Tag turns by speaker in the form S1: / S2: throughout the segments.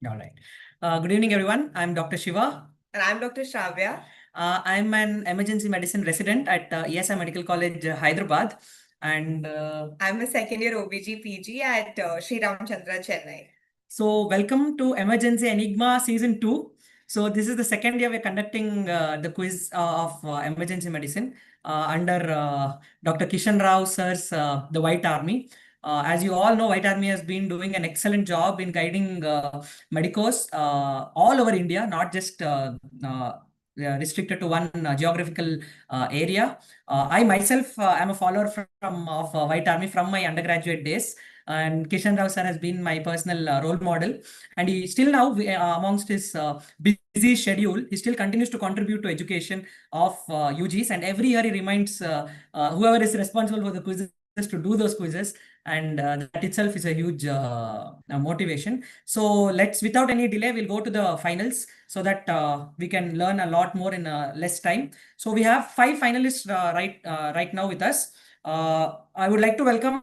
S1: All right. Good evening, everyone. I'm Dr. Shiva.
S2: And I'm Dr. Shravya.
S1: I'm an emergency medicine resident at ESI Medical College, Hyderabad. And
S2: I'm a second year OBG PG at Sri Ramchandra, Chennai.
S1: so, welcome to Emergency Enigma Season 2. So, this is the second year we're conducting the quiz of emergency medicine under Dr. Kishan Rao sir's The White Army. As you all know, White Army has been doing an excellent job in guiding medicos all over India, not just restricted to one geographical area. I myself am a follower from of White Army from my undergraduate days. And Kishan Rao sir has been my personal role model. And he still now, amongst his busy schedule, he still continues to contribute to education of UGs. And every year he reminds whoever is responsible for the quizzes to do those quizzes. And that itself is a huge motivation. So let's, without any delay, we'll go to the finals so that we can learn a lot more in less time. So we have 5 finalists right now with us. I would like to welcome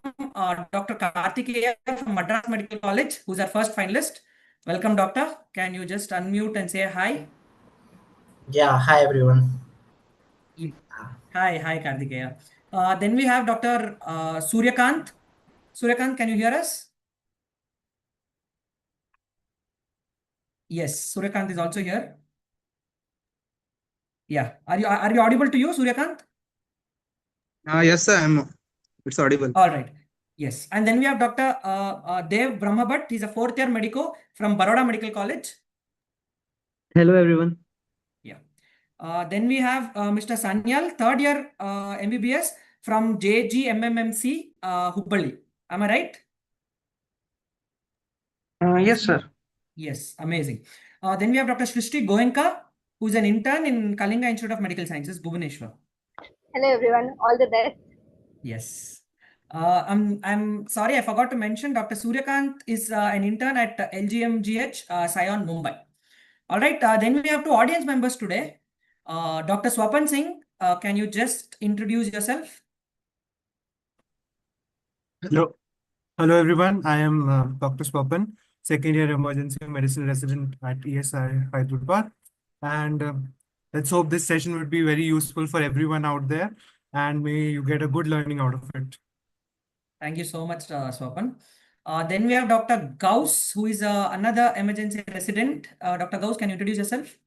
S1: Dr. Karthikeyan from Madras Medical College, who's our first finalist. Welcome, Doctor. Can you just unmute and say hi?
S3: Yeah, hi everyone.
S1: Hi, Karthikeyan. Then we have Dr. Suryakant. Suryakant, can you hear us? Yes, Suryakant is also here. Yeah. Are you audible to you, Suryakant?
S4: Yes, sir. It's audible.
S1: All right. Yes. And then we have Dr. Dev Brahmbhatt. He's a 4th year medico from Baroda Medical College.
S5: Hello, everyone.
S1: Yeah. Then we have Mr. Sanyal, 3rd year MBBS from JGMMMC, Hubballi. Am I right?
S5: Yes, sir.
S1: Yes. Amazing. Then we have Dr. Srishti Goenka, who's an intern in Kalinga Institute of Medical Sciences, Bhubaneswar.
S6: Hello, everyone. All the best.
S1: Yes. I'm sorry, I forgot to mention Dr. Suryakant is an intern at LTMGH, SION, Mumbai. All right. Then we have 2 audience members today. Dr. Swapan Singh, can you just introduce yourself?
S4: Hello everyone. I am Dr. Swapan, second year emergency medicine resident at ESI Hyderabad. And let's hope this session would be very useful for everyone out there, and may you get a good learning out of it.
S1: Thank you so much, Swapan. Then we have Dr. Gauss, who is another emergency resident. Dr. Gauss, can you introduce yourself?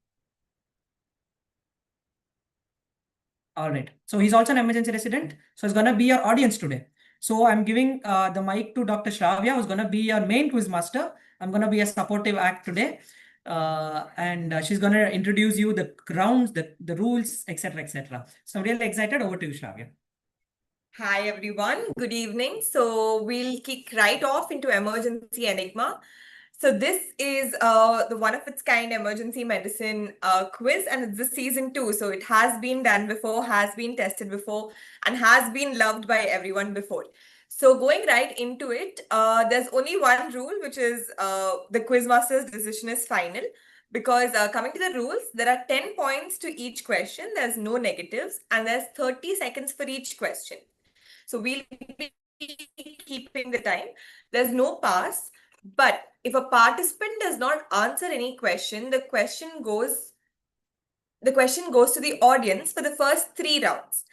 S1: All right. So he's also an emergency resident. So he's going to be your audience today. So I'm giving the mic to Dr. Shravya, who's going to be your main quiz master. I'm going to be a supportive act today. And she's going to introduce you the grounds, the rules, etc., etc. So I'm really excited. Over to you, Shravya.
S2: Hi, everyone. Good evening. So we'll kick right off into Emergency Enigma. So this is the one of its kind emergency medicine quiz, and it's the season 2. So it has been done before, has been tested before, and has been loved by everyone before. So going right into it, there's only one rule, which is the quizmaster's decision is final. Because coming to the rules, there are 10 points to each question. There's no negatives, and there's 30 seconds for each question. So we'll be keeping the time. There's no pass. But if a participant does not answer any question, the question goes to the audience for the first 3 rounds.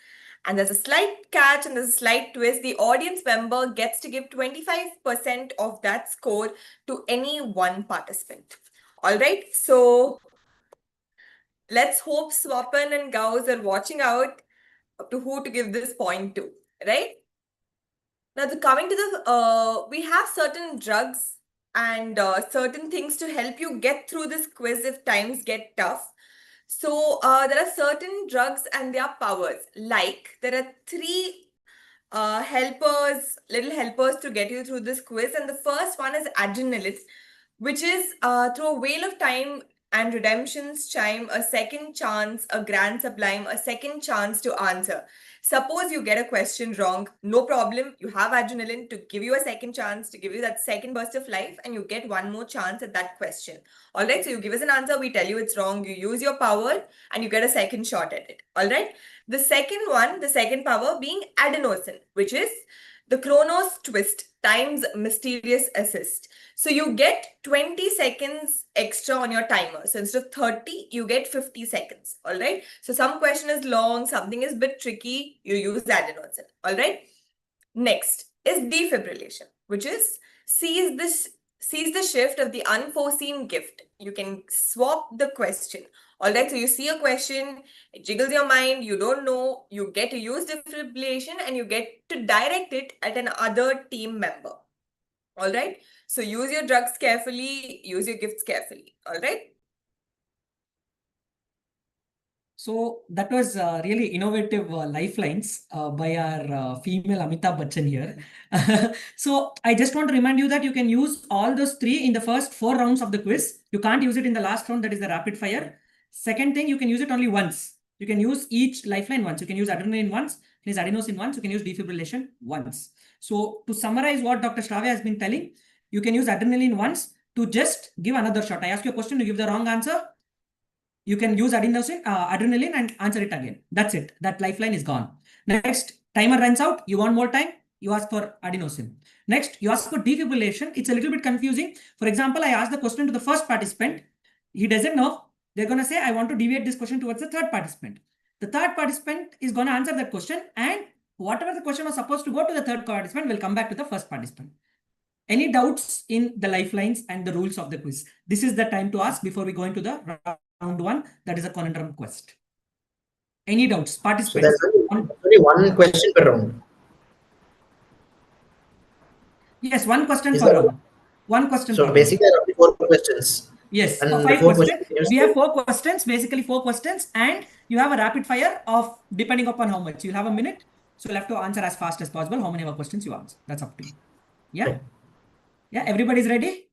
S2: And there's a slight catch and there's a slight twist. The audience member gets to give 25% of that score to any one participant. All right. So let's hope Swapan and Gauss are watching out to who to give this point to, right? Now, coming to the, we have certain drugs and certain things to help you get through this quiz if times get tough. So there are certain drugs and their powers. Like there are 3 little helpers to get you through this quiz. And the first one is adrenaline, which is through a wheel of time and redemption's chime, a second chance, a grand sublime, a second chance to answer. Suppose you get a question wrong, no problem. You have adrenaline to give you a second chance, to give you that second burst of life, and you get one more chance at that question. All right, so you give us an answer, we tell you it's wrong, you use your power, and you get a second shot at it. All right, the second one, the second power being adenosine, which is The Chronos twist times mysterious assist. So you get 20 seconds extra on your timer. So instead of 30, you get 50 seconds. All right. So some question is long, something is a bit tricky. You use adenosine. All right. Next is defibrillation, which is sees the shift of the unforeseen gift. You can swap the question. All right, so you see a question, it jiggles your mind, you don't know, you get to use defibrillation and you get to direct it at another team member. All right, so use your drugs carefully, use your gifts carefully. All right.
S1: So that was really innovative lifelines by our female Amitabh Bachchan here. So I just want to remind you that you can use all those three in the first 4 rounds of the quiz. You can't use it in the last round, that is the rapid fire. Second thing, you can use it only once. You can use each lifeline once. You can use adrenaline once, you can use adenosine once, you can use defibrillation once. So to summarize what Dr. Shravya has been telling, you can use adrenaline once to just give another shot. I ask you a question, you give the wrong answer, you can use adrenaline and answer it again. That's it. That lifeline is gone. Next, timer runs out. You want more time? You ask for adenosine. Next, you ask for defibrillation. It's a little bit confusing. For example, I ask the question to the first participant. He doesn't know. They're going to say, I want to deviate this question towards the third participant. The third participant is going to answer that question, and whatever the question was supposed to go to the third participant will come back to the first participant. Any doubts in the lifelines and the rules of the quiz? This is the time to ask before we go into the round 1, that is a conundrum quest. Any doubts? Participants?
S3: So there's only one question per round.
S1: Yes, one question
S3: Is
S1: per
S3: that
S1: round. One question per
S3: So
S1: round.
S3: basically, there are only 4 questions.
S1: Yes,
S3: And
S1: 5
S3: 4
S1: questions.
S3: questions.
S1: We have 4 questions, basically 4 questions, and you have a rapid fire of depending upon how much. You'll have a minute, so you'll have to answer as fast as possible. How many of our questions you answer? That's up to you. Yeah?
S3: Okay.
S1: Yeah, everybody's ready?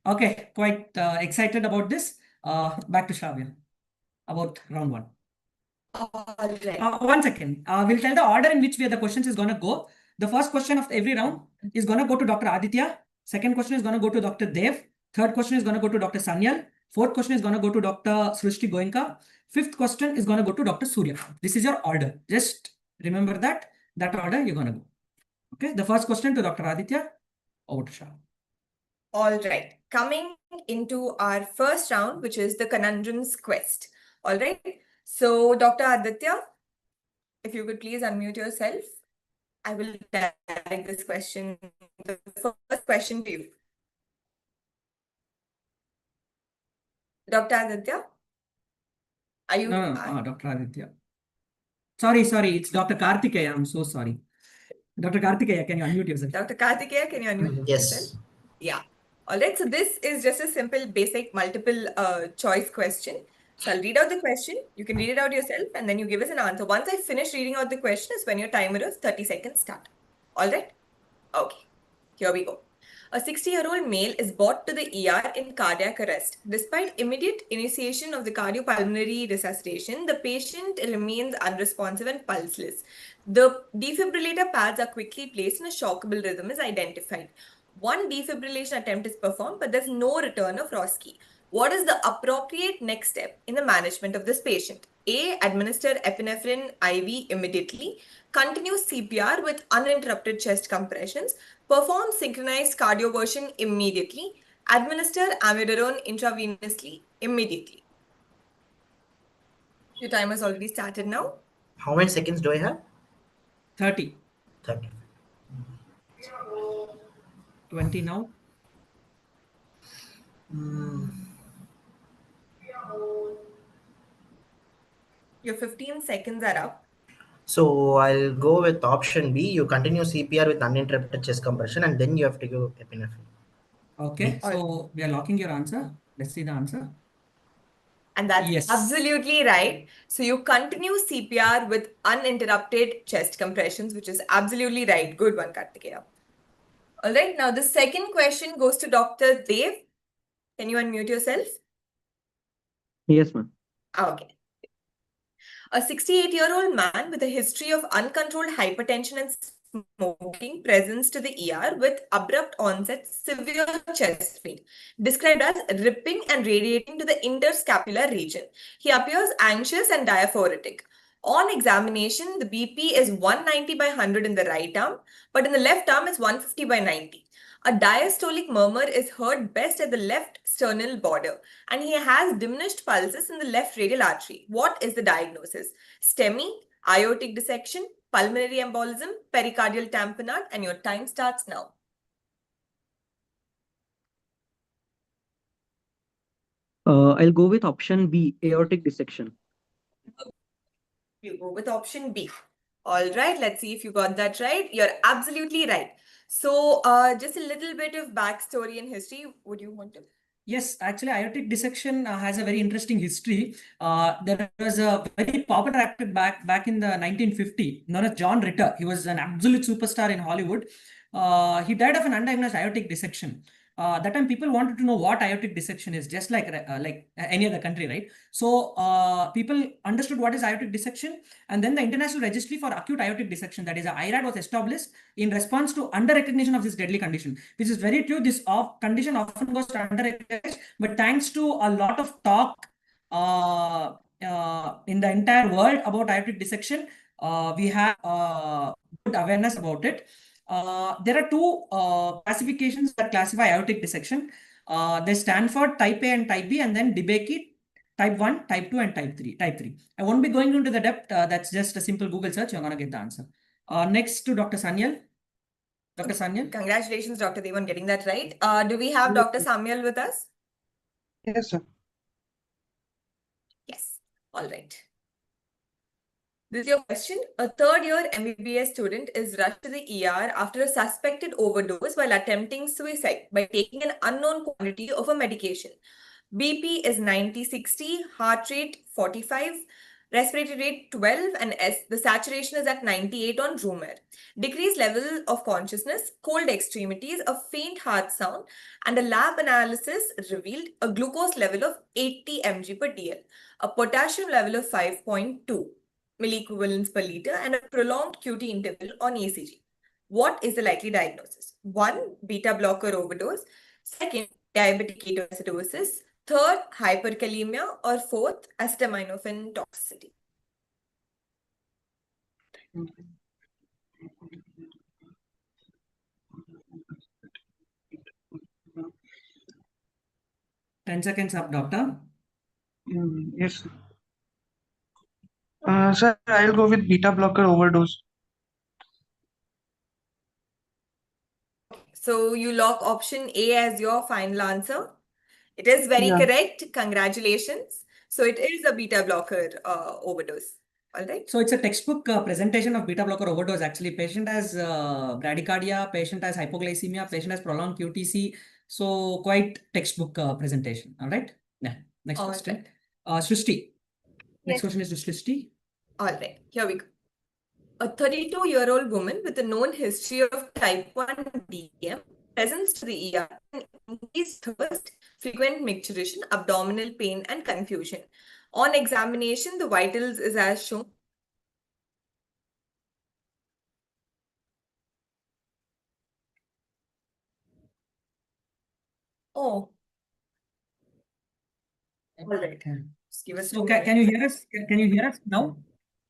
S1: Okay, quite excited about this. Back to Shravya about round 1.
S2: All right.
S1: 1 second. We'll tell the order in which way the questions is going to go. The first question of every round is going to go to Dr. Aditya. Second question is going to go to Dr. Dev. Third question is going to go to Dr. Sanyal. Fourth question is going to go to Dr. Srishti Goenka. Fifth question is going to go to Dr. Suryakant. This is your order. Just remember that order you're going to go. Okay. The first question to Dr. Aditya. Over to Shah.
S2: All right. Coming into our first round, which is the conundrums quest. All right. So, Dr. Aditya, if you could please unmute yourself, I will direct this question, the first question to you. Dr. Aditya, are you?
S1: No, Dr. Aditya. Sorry, it's Dr. Karthikeyan. I'm so sorry. Dr. Karthikeyan, can you unmute yourself?
S2: Dr. Karthikeyan, can you unmute yourself?
S3: Yes.
S2: Yeah. All right. So this is just a simple, basic, multiple choice question. So I'll read out the question. You can read it out yourself and then you give us an answer. Once I finish reading out the question is when your timer is 30 seconds start. All right. Okay. Here we go. A 60-year-old male is brought to the ER in cardiac arrest. Despite immediate initiation of the cardiopulmonary resuscitation, the patient remains unresponsive and pulseless. The defibrillator pads are quickly placed and a shockable rhythm is identified. One defibrillation attempt is performed, but there's no return of Roski. What is the appropriate next step in the management of this patient? A. Administer epinephrine IV immediately. Continue CPR with uninterrupted chest compressions. Perform synchronized cardioversion immediately. Administer amiodarone intravenously immediately. Your timer has already started now.
S3: How many seconds do I have?
S1: 30.
S3: 30.
S1: 20 now.
S2: Your 15 seconds are up.
S3: So I'll go with option B. You continue CPR with uninterrupted chest compression, and then you have to give epinephrine.
S1: Okay, so we are locking your answer. Let's see the answer.
S2: And that's
S1: Yes.
S2: absolutely right. So you continue CPR with uninterrupted chest compressions, which is absolutely right. Good one, Karthikeyan. All right, now the second question goes to Dr. Dev. Can you unmute yourself?
S5: Yes, ma'am.
S2: Okay. A 68-year-old man with a history of uncontrolled hypertension and smoking presents to the ER with abrupt onset severe chest pain, described as ripping and radiating to the interscapular region. He appears anxious and diaphoretic. On examination, the BP is 190 by 100 in the right arm, but in the left arm it's 150 by 90. A diastolic murmur is heard best at the left sternal border, and he has diminished pulses in the left radial artery. What is the diagnosis? STEMI, aortic dissection, pulmonary embolism, pericardial tamponade, and your time starts now.
S5: I'll go with option B, aortic dissection.
S2: You go with option B. All right, let's see if you got that right. You're absolutely right. So, just a little bit of backstory and history. Would you want to?
S1: Yes, actually, aortic dissection has a very interesting history. There was a very popular actor back in the 1950, known as John Ritter. He was an absolute superstar in Hollywood. He died of an undiagnosed aortic dissection. That time, people wanted to know what aortic dissection is, just like any other country, right? So people understood what is aortic dissection, and then the International Registry for Acute Aortic Dissection, that is a IRAD, was established in response to under recognition of this deadly condition, which is very true. This condition often goes to under recognized, but thanks to a lot of talk in the entire world about aortic dissection, we have good awareness about it. There are two classifications that classify aortic dissection. They stand for type A and type B, and then DeBakey, type 1, type 2, and type 3. I won't be going into the depth. That's just a simple Google search. You're going to get the answer. Next to Dr. Sanyal. Dr. Sanyal.
S2: Congratulations, Dr. Dev, on getting that right. Do we have Dr. Sanyal with us?
S7: Yes, sir.
S2: Yes. All right. This is your question. A third-year MBBS student is rushed to the ER after a suspected overdose while attempting suicide by taking an unknown quantity of a medication. BP is 90/60, heart rate 45, respiratory rate 12, and the saturation is at 98 on room air. Decreased level of consciousness, cold extremities, a faint heart sound, and a lab analysis revealed a glucose level of 80 mg per dl, a potassium level of 5.2 milliequivalents per liter, and a prolonged QT interval on ECG. What is the likely diagnosis? 1. Beta blocker overdose. 2. Diabetic ketoacidosis. 3rd, hyperkalemia, or 4th, acetaminophen toxicity.
S1: Ten seconds up, doctor.
S7: Yes, sir. Sir, I'll go with beta blocker overdose.
S2: So you lock option A as your final answer. It is very
S7: Yeah.
S2: correct. Congratulations. So it is a beta blocker overdose. All right.
S1: So it's a textbook presentation of beta blocker overdose. Actually, patient has bradycardia, patient has hypoglycemia, patient has prolonged QTC. So quite textbook presentation. All right. Yeah. Next
S2: All
S1: question.
S2: right.
S1: Srishti. Next
S6: Yes.
S1: question is to Srishti.
S2: All right. Here we go. A 32-year-old woman with a known history of type 1 DM presents to the ER and increased thirst, frequent micturition, abdominal pain, and confusion. On examination, the vitals is as shown. Oh. All right. Just give us
S1: So
S2: 2
S1: can you hear us? Can you hear us now?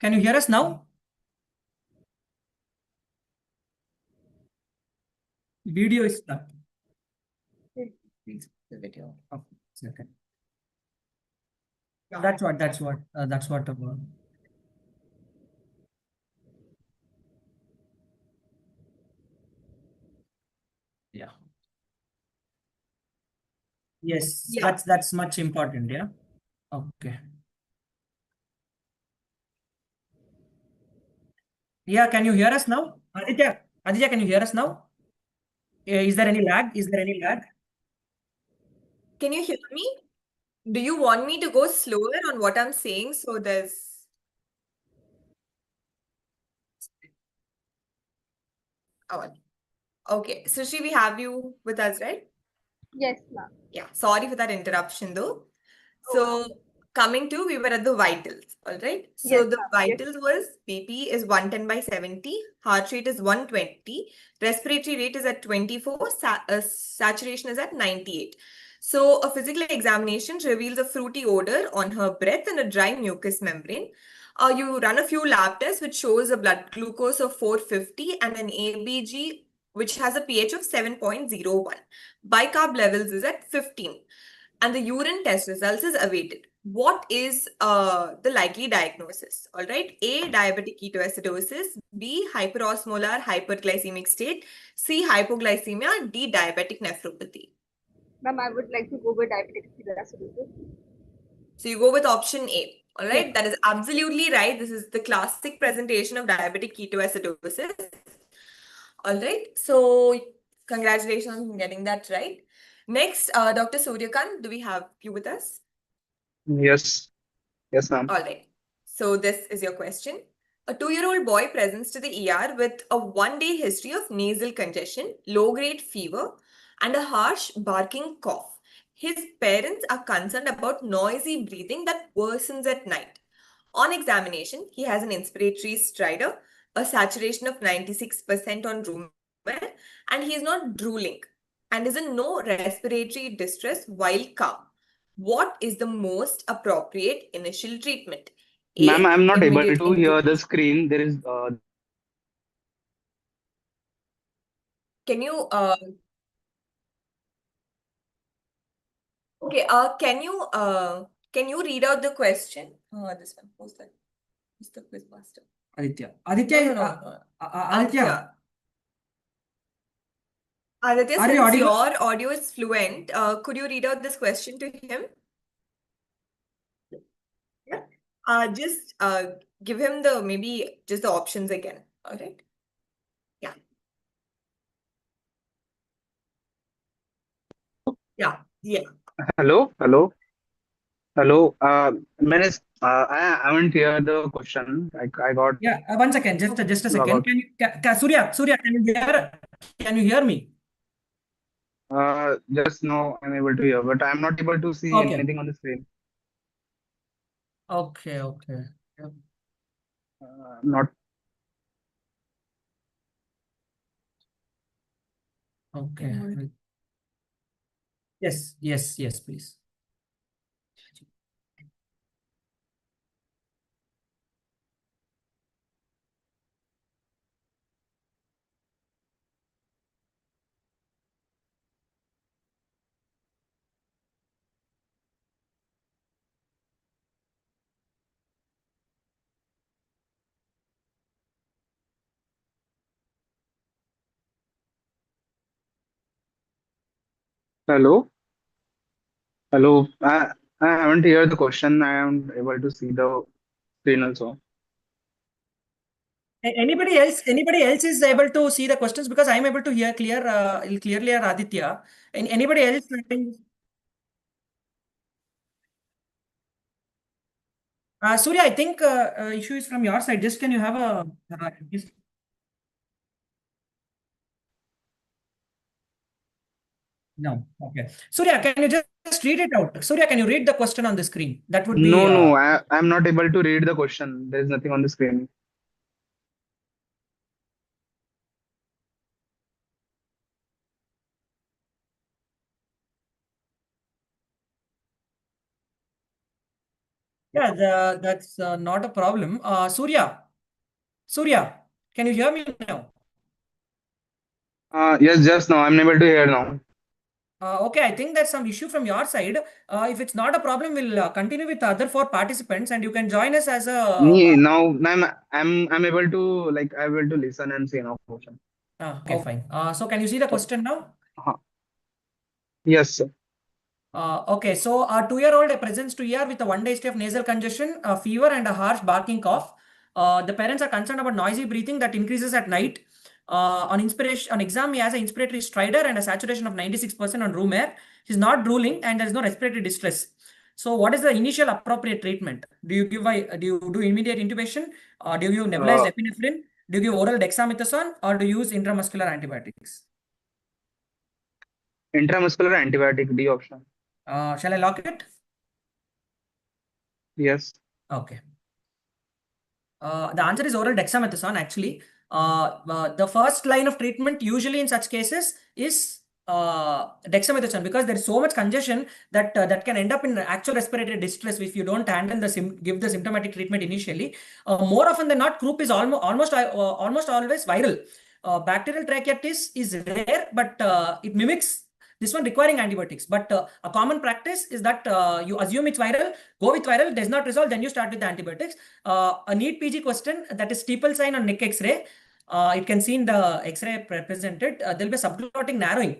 S1: Can you hear us now? Video is stuck. Please, the video. Oh, okay. That's what. Yeah. Yes,
S2: Yeah.
S1: that's much important. Yeah. Okay. Yeah, can you hear us now? Aditya, can you hear us now? Is there any lag?
S2: Can you hear me? Do you want me to go slower on what I'm saying? So there's. Oh, okay. Srishti, we have you with us, right?
S6: Yes, ma'am.
S2: Yeah. Sorry for that interruption, though. So coming to, we were at the vitals, all right? So
S6: Yes,
S2: the
S6: ma'am.
S2: vitals was BP is 110 by 70, heart rate is 120, respiratory rate is at 24, saturation is at 98. So a physical examination reveals a fruity odor on her breath and a dry mucous membrane. You run a few lab tests which shows a blood glucose of 450 and an ABG which has a pH of 7.01. Bicarb levels is at 15 and the urine test results is awaited. What is the likely diagnosis? All right. A, diabetic ketoacidosis. B, hyperosmolar hyperglycemic state. C, hypoglycemia. D, diabetic nephropathy.
S6: Ma'am, I would like to go with diabetic ketoacidosis.
S2: So you go with option A. All right.
S6: Yes.
S2: That is absolutely right. This is the classic presentation of diabetic ketoacidosis. All right. So congratulations on getting that right. Next, Dr. Suryakant, do we have you with us?
S8: Yes, yes, ma'am.
S2: All right. So this is your question. A 2-year-old boy presents to the ER with a 1-day history of nasal congestion, low-grade fever, and a harsh barking cough. His parents are concerned about noisy breathing that worsens at night. On examination, he has an inspiratory stridor, a saturation of 96% on room air, and he is not drooling and is in no respiratory distress while calm. What is the most appropriate initial treatment?
S8: Ma'am, I'm not able
S2: Immediate
S8: to hear the
S2: intubation.
S8: screen. There is
S2: Can you okay, can you read out the question? This one. Who's that? Who's the quiz master?
S1: Aditya.
S2: No,
S1: Aditya,
S2: no, no.
S1: Aditya,
S2: Aditya,
S1: are you
S2: since
S1: audible?
S2: your audio is fluent, could you read out this question to him? Yeah. Just give him the maybe just the options again. All right. Yeah. Yeah. Yeah.
S8: hello, hello, hello. I haven't heard the question. I got
S1: Yeah, 1 second, just a
S8: log
S1: second.
S8: out.
S1: Can you, Surya, can you hear me?
S8: Just now I'm able to hear, but I'm not able to see
S1: Okay.
S8: anything on the screen.
S1: Okay. Yeah.
S8: Not
S1: Okay. Yes, please.
S8: hello, hello. I haven't heard the question. I am able to see the screen also.
S1: Anybody else is able to see the questions, because I'm able to hear clearly, Aditya. And anybody else? Surya, I think issue is from your side. Just can you have a no? Okay. Surya, can you just read it out? Surya, can you read the question on the screen? That would be
S8: No, I'm not able to read the question. There is nothing on the screen.
S1: yeah. That's not a problem. Surya, can you hear me now?
S8: Yes, just now. I'm able to hear now.
S1: Okay, I think that's some issue from your side. If it's not a problem, we'll continue with the other 4 participants, and you can join us as a.
S8: Now I'm able to I'm able to listen and see now question.
S1: Okay, fine. So can you see the question now?
S8: Yes, sir.
S1: Okay, so a 2-year-old presents to ER with a 1-day history of nasal congestion, a fever, and a harsh barking cough. The parents are concerned about noisy breathing that increases at night. On exam, he has an inspiratory stridor and a saturation of 96% on room air. He's not drooling and there is no respiratory distress. So, what is the initial appropriate treatment? Do you do immediate intubation? Do you give nebulized epinephrine? Do you give oral dexamethasone, or do you use intramuscular antibiotics?
S8: Intramuscular antibiotic D option.
S1: Shall I lock it?
S8: Yes.
S1: Okay. The answer is oral dexamethasone, actually. The first line of treatment usually in such cases is dexamethasone, because there is so much congestion that that can end up in actual respiratory distress if you don't handle give the symptomatic treatment initially. More often than not, croup is almost always viral. Bacterial tracheitis is rare, but it mimics this one requiring antibiotics. But a common practice is that you assume it's viral, go with viral, does not resolve, then you start with the antibiotics. A NEET PG question, that is steeple sign on neck X-ray. It can see in the X-ray presented. There will be subglottic narrowing,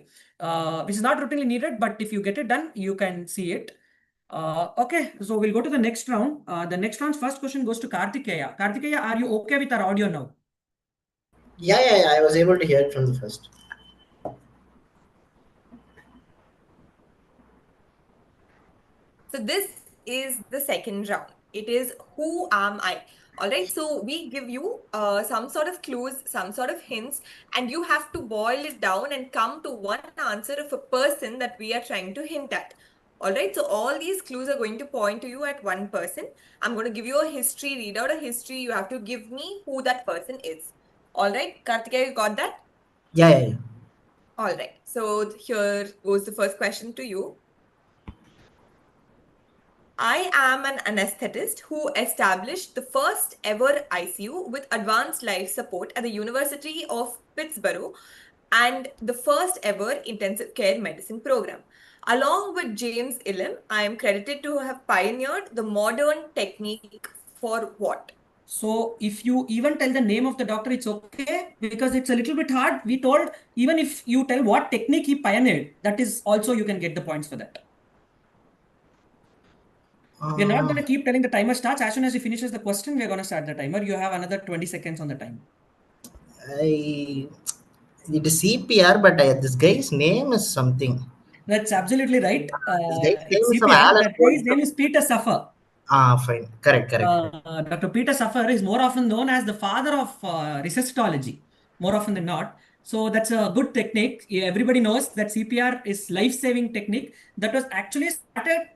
S1: which is not routinely needed, but if you get it done, you can see it. Okay, so we'll go to the next round. The next round's first question goes to Karthikeya. Karthikeya, are you okay with our audio now?
S3: Yeah, I was able to hear it from the first.
S2: So this is the second round. It is who am I? All right. So we give you some sort of clues, some sort of hints, and you have to boil it down and come to one answer of a person that we are trying to hint at. All right. So all these clues are going to point to you at one person. I'm going to give you a history, read out a history. You have to give me who that person is. All right. Karthikeya, you got that?
S3: Yeah.
S2: All right. So here goes the first question to you. I am an anesthetist who established the first ever ICU with advanced life support at the University of Pittsburgh and the first ever intensive care medicine program. Along with James Illim, I am credited to have pioneered the modern technique for what?
S1: So if you even tell the name of the doctor, it's okay, because it's a little bit hard. We told even if you tell what technique he pioneered, that is also you can get the points for that. We're not going to keep telling the timer starts. As soon as he finishes the question, we're going to start the timer. You have another 20 seconds on the timer.
S3: It is CPR, but this guy's name is something.
S1: That's absolutely right.
S3: This guy's name
S1: It's
S3: is some
S1: CPR.
S3: Alice
S1: That guy's name is Peter Suffer.
S3: Fine. Correct.
S1: Dr. Peter Suffer is more often known as the father of resuscitology, more often than not. So that's a good technique. Everybody knows that CPR is life-saving technique that was actually started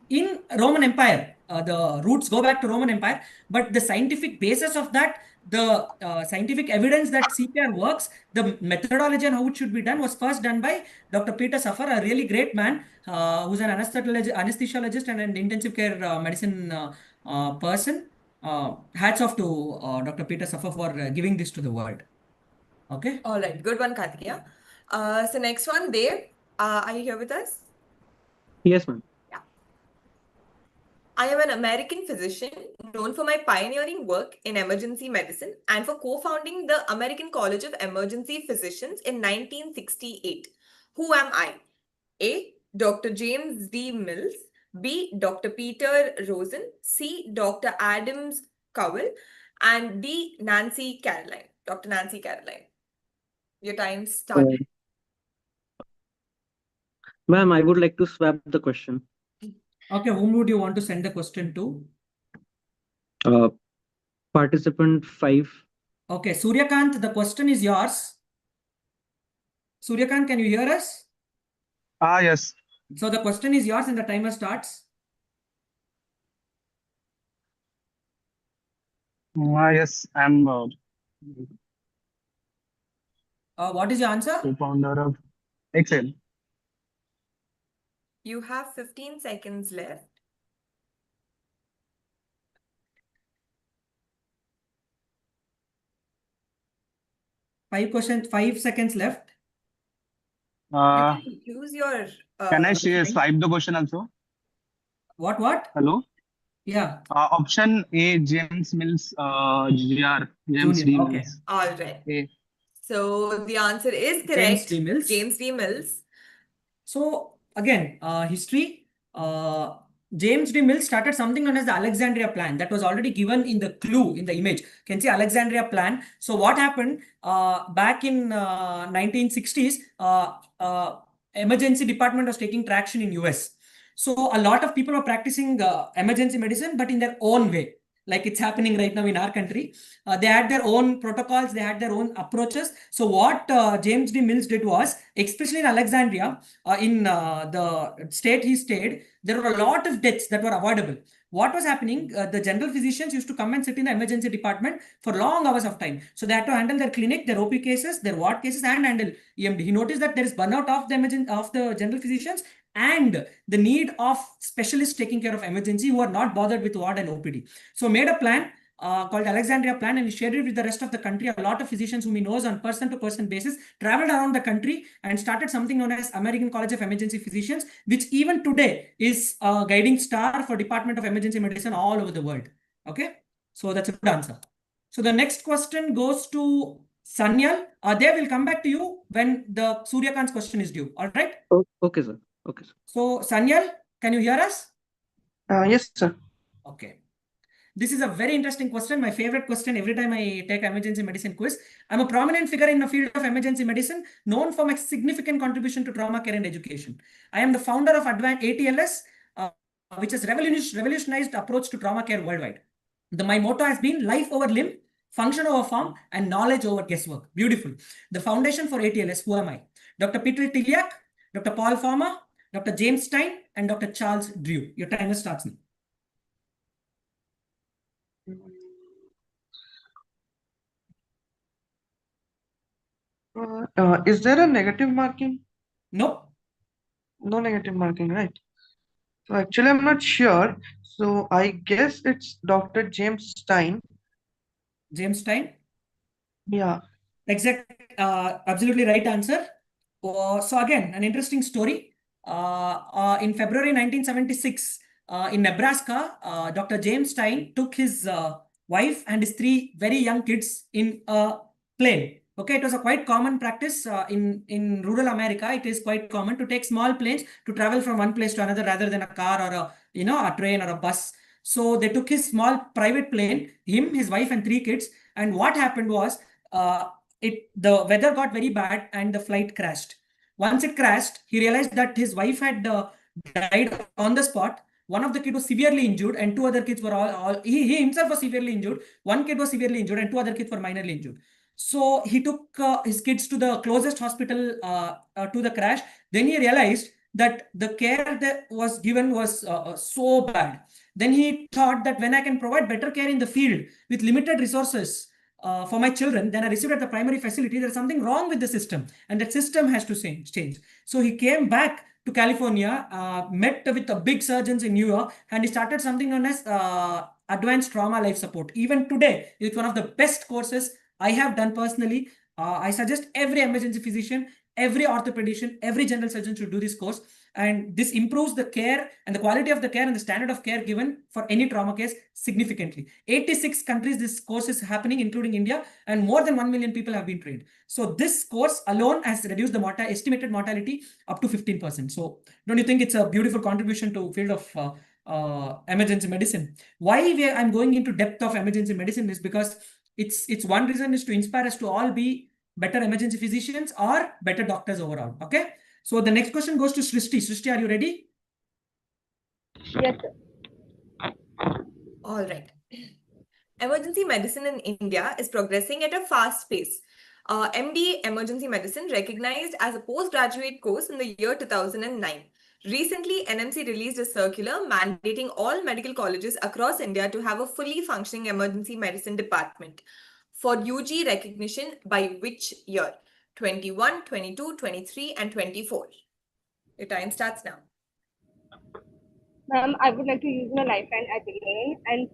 S1: in Roman Empire. The roots go back to Roman Empire, but the scientific basis of that, the scientific evidence that CPR works, the methodology and how it should be done was first done by Dr. Peter Suffer, a really great man who's an anesthesiologist and an intensive care medicine person. Hats off to Dr. Peter Suffer for giving this to the world. Okay.
S2: All right, good one, Karthikeya. So next one, Dev, are you here with us?
S5: Yes, ma'am.
S2: I am an American physician known for my pioneering work in emergency medicine and for co-founding the American College of Emergency Physicians in 1968. Who am I? A. Dr. James D. Mills. B. Dr. Peter Rosen. C. Dr. Adams Cowell. And D. Nancy Caroline. Dr. Nancy Caroline. Your time started.
S5: Ma'am, I would like to swap the question.
S1: Okay, whom would you want to send the question to?
S5: Participant 5.
S1: Okay, Suryakant, the question is yours. Suryakant, can you hear us?
S8: Yes.
S1: So the question is yours and the timer starts.
S8: Yes, I'm
S1: What is your answer?
S8: co-founder of Excel.
S2: You have 15 seconds left.
S1: Five seconds left.
S2: You can use your.
S8: Can I swipe the question also?
S1: What?
S8: Hello?
S1: Yeah.
S8: Option A, James Mills, Jr. James D.
S1: Okay.
S8: Mills.
S2: All right.
S8: A.
S2: So the answer is correct.
S1: James D. Mills.
S2: James D. Mills.
S1: So again, history. James D. Mills started something known as the Alexandria Plan that was already given in the clue in the image. You can see Alexandria Plan. So what happened back in 1960s, emergency department was taking traction in US. So a lot of people were practicing emergency medicine, but in their own way. like it's happening right now in our country. They had their own protocols, they had their own approaches. So what James D. Mills did was, especially in Alexandria, in the state he stayed, there were a lot of deaths that were avoidable. What was happening? The general physicians used to come and sit in the emergency department for long hours of time. So they had to handle their clinic, their OP cases, their ward cases, and handle EMD. He noticed that there is burnout of the general physicians and the need of specialists taking care of emergency who are not bothered with ward and OPD. So made a plan called Alexandria Plan, and he shared it with the rest of the country. A lot of physicians whom he knows on person-to-person basis traveled around the country and started something known as American College of Emergency Physicians, which even today is a guiding star for Department of Emergency Medicine all over the world. Okay, so that's a good answer. So the next question goes to Sanyal. They will come back to you when the Suryakant's question is due. All right?
S5: Okay, sir. Okay, sir.
S1: So Sanyal, can you hear us?
S7: Yes, sir.
S1: Okay. This is a very interesting question. My favorite question every time I take emergency medicine quiz. I'm a prominent figure in the field of emergency medicine, known for my significant contribution to trauma care and education. I am the founder of Advanced ATLS, which has revolutionized approach to trauma care worldwide. My motto has been life over limb, function over form, and knowledge over guesswork. Beautiful. The foundation for ATLS, who am I? Dr. Peter Tiliak, Dr. Paul Farmer, Dr. James Stein, and Dr. Charles Drew. Your timer starts now.
S7: Is there a negative marking?
S1: No.
S7: No negative marking, right? So actually, I'm not sure. So I guess it's Dr. James Stein.
S1: James Stein?
S7: Yeah.
S1: Exact, absolutely right answer. So again, an interesting story. In February 1976, in Nebraska, Dr. James Stein took his wife and his 3 very young kids in a plane. Okay, it was a quite common practice in rural America. It is quite common to take small planes to travel from one place to another rather than a car or a train or a bus. So they took his small private plane, him, his wife, and 3 kids. And what happened was, the weather got very bad and the flight crashed. Once it crashed, he realized that his wife had died on the spot. One of the kids was severely injured, and 2 other kids were he himself was severely injured. 1 kid was severely injured, and 2 other kids were minorly injured. So he took his kids to the closest hospital to the crash. Then he realized that the care that was given was so bad. Then he thought that when I can provide better care in the field with limited resources for my children than I received at the primary facility, there's something wrong with the system, and that system has to change. So he came back to California, met with the big surgeons in New York, and he started something known as Advanced Trauma Life Support. Even today, it's one of the best courses I have done personally. I suggest every emergency physician, every orthopedician, every general surgeon should do this course. And this improves the care and the quality of the care and the standard of care given for any trauma case significantly. 86 countries this course is happening, including India, and more than 1 million people have been trained. So this course alone has reduced the estimated mortality up to 15%. So don't you think it's a beautiful contribution to field of emergency medicine? Why I'm going into depth of emergency medicine is because it's one reason is to inspire us to all be better emergency physicians or better doctors overall. Okay. So the next question goes to Srishti. Srishti, are you ready?
S6: Yes, sir.
S2: All right. Emergency medicine in India is progressing at a fast pace. MD Emergency Medicine recognized as a postgraduate course in the year 2009. Recently, NMC released a circular mandating all medical colleges across India to have a fully functioning emergency medicine department for UG recognition by which year? 21, 22, 23, and 24. Your time starts now.
S6: Ma'am, I would like to use my lifeline at the end and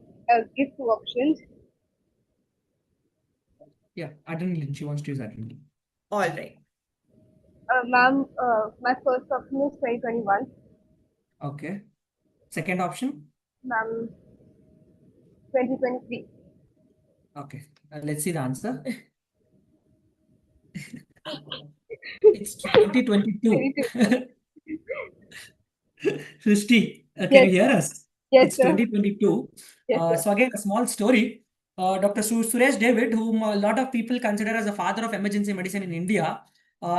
S6: give 2 options.
S1: Yeah, adrenaline. She wants to use adrenaline.
S2: All right.
S6: Ma'am, my first option is 2021.
S1: Okay. Second option?
S6: Ma'am, 2023.
S1: Okay. Let's see the answer. It's 2022. Srishti, can you hear us?
S6: Yes,
S1: It's
S6: sir.
S1: 2022.
S6: Yes,
S1: So again, a small story. Dr. Suresh David, whom a lot of people consider as the father of emergency medicine in India,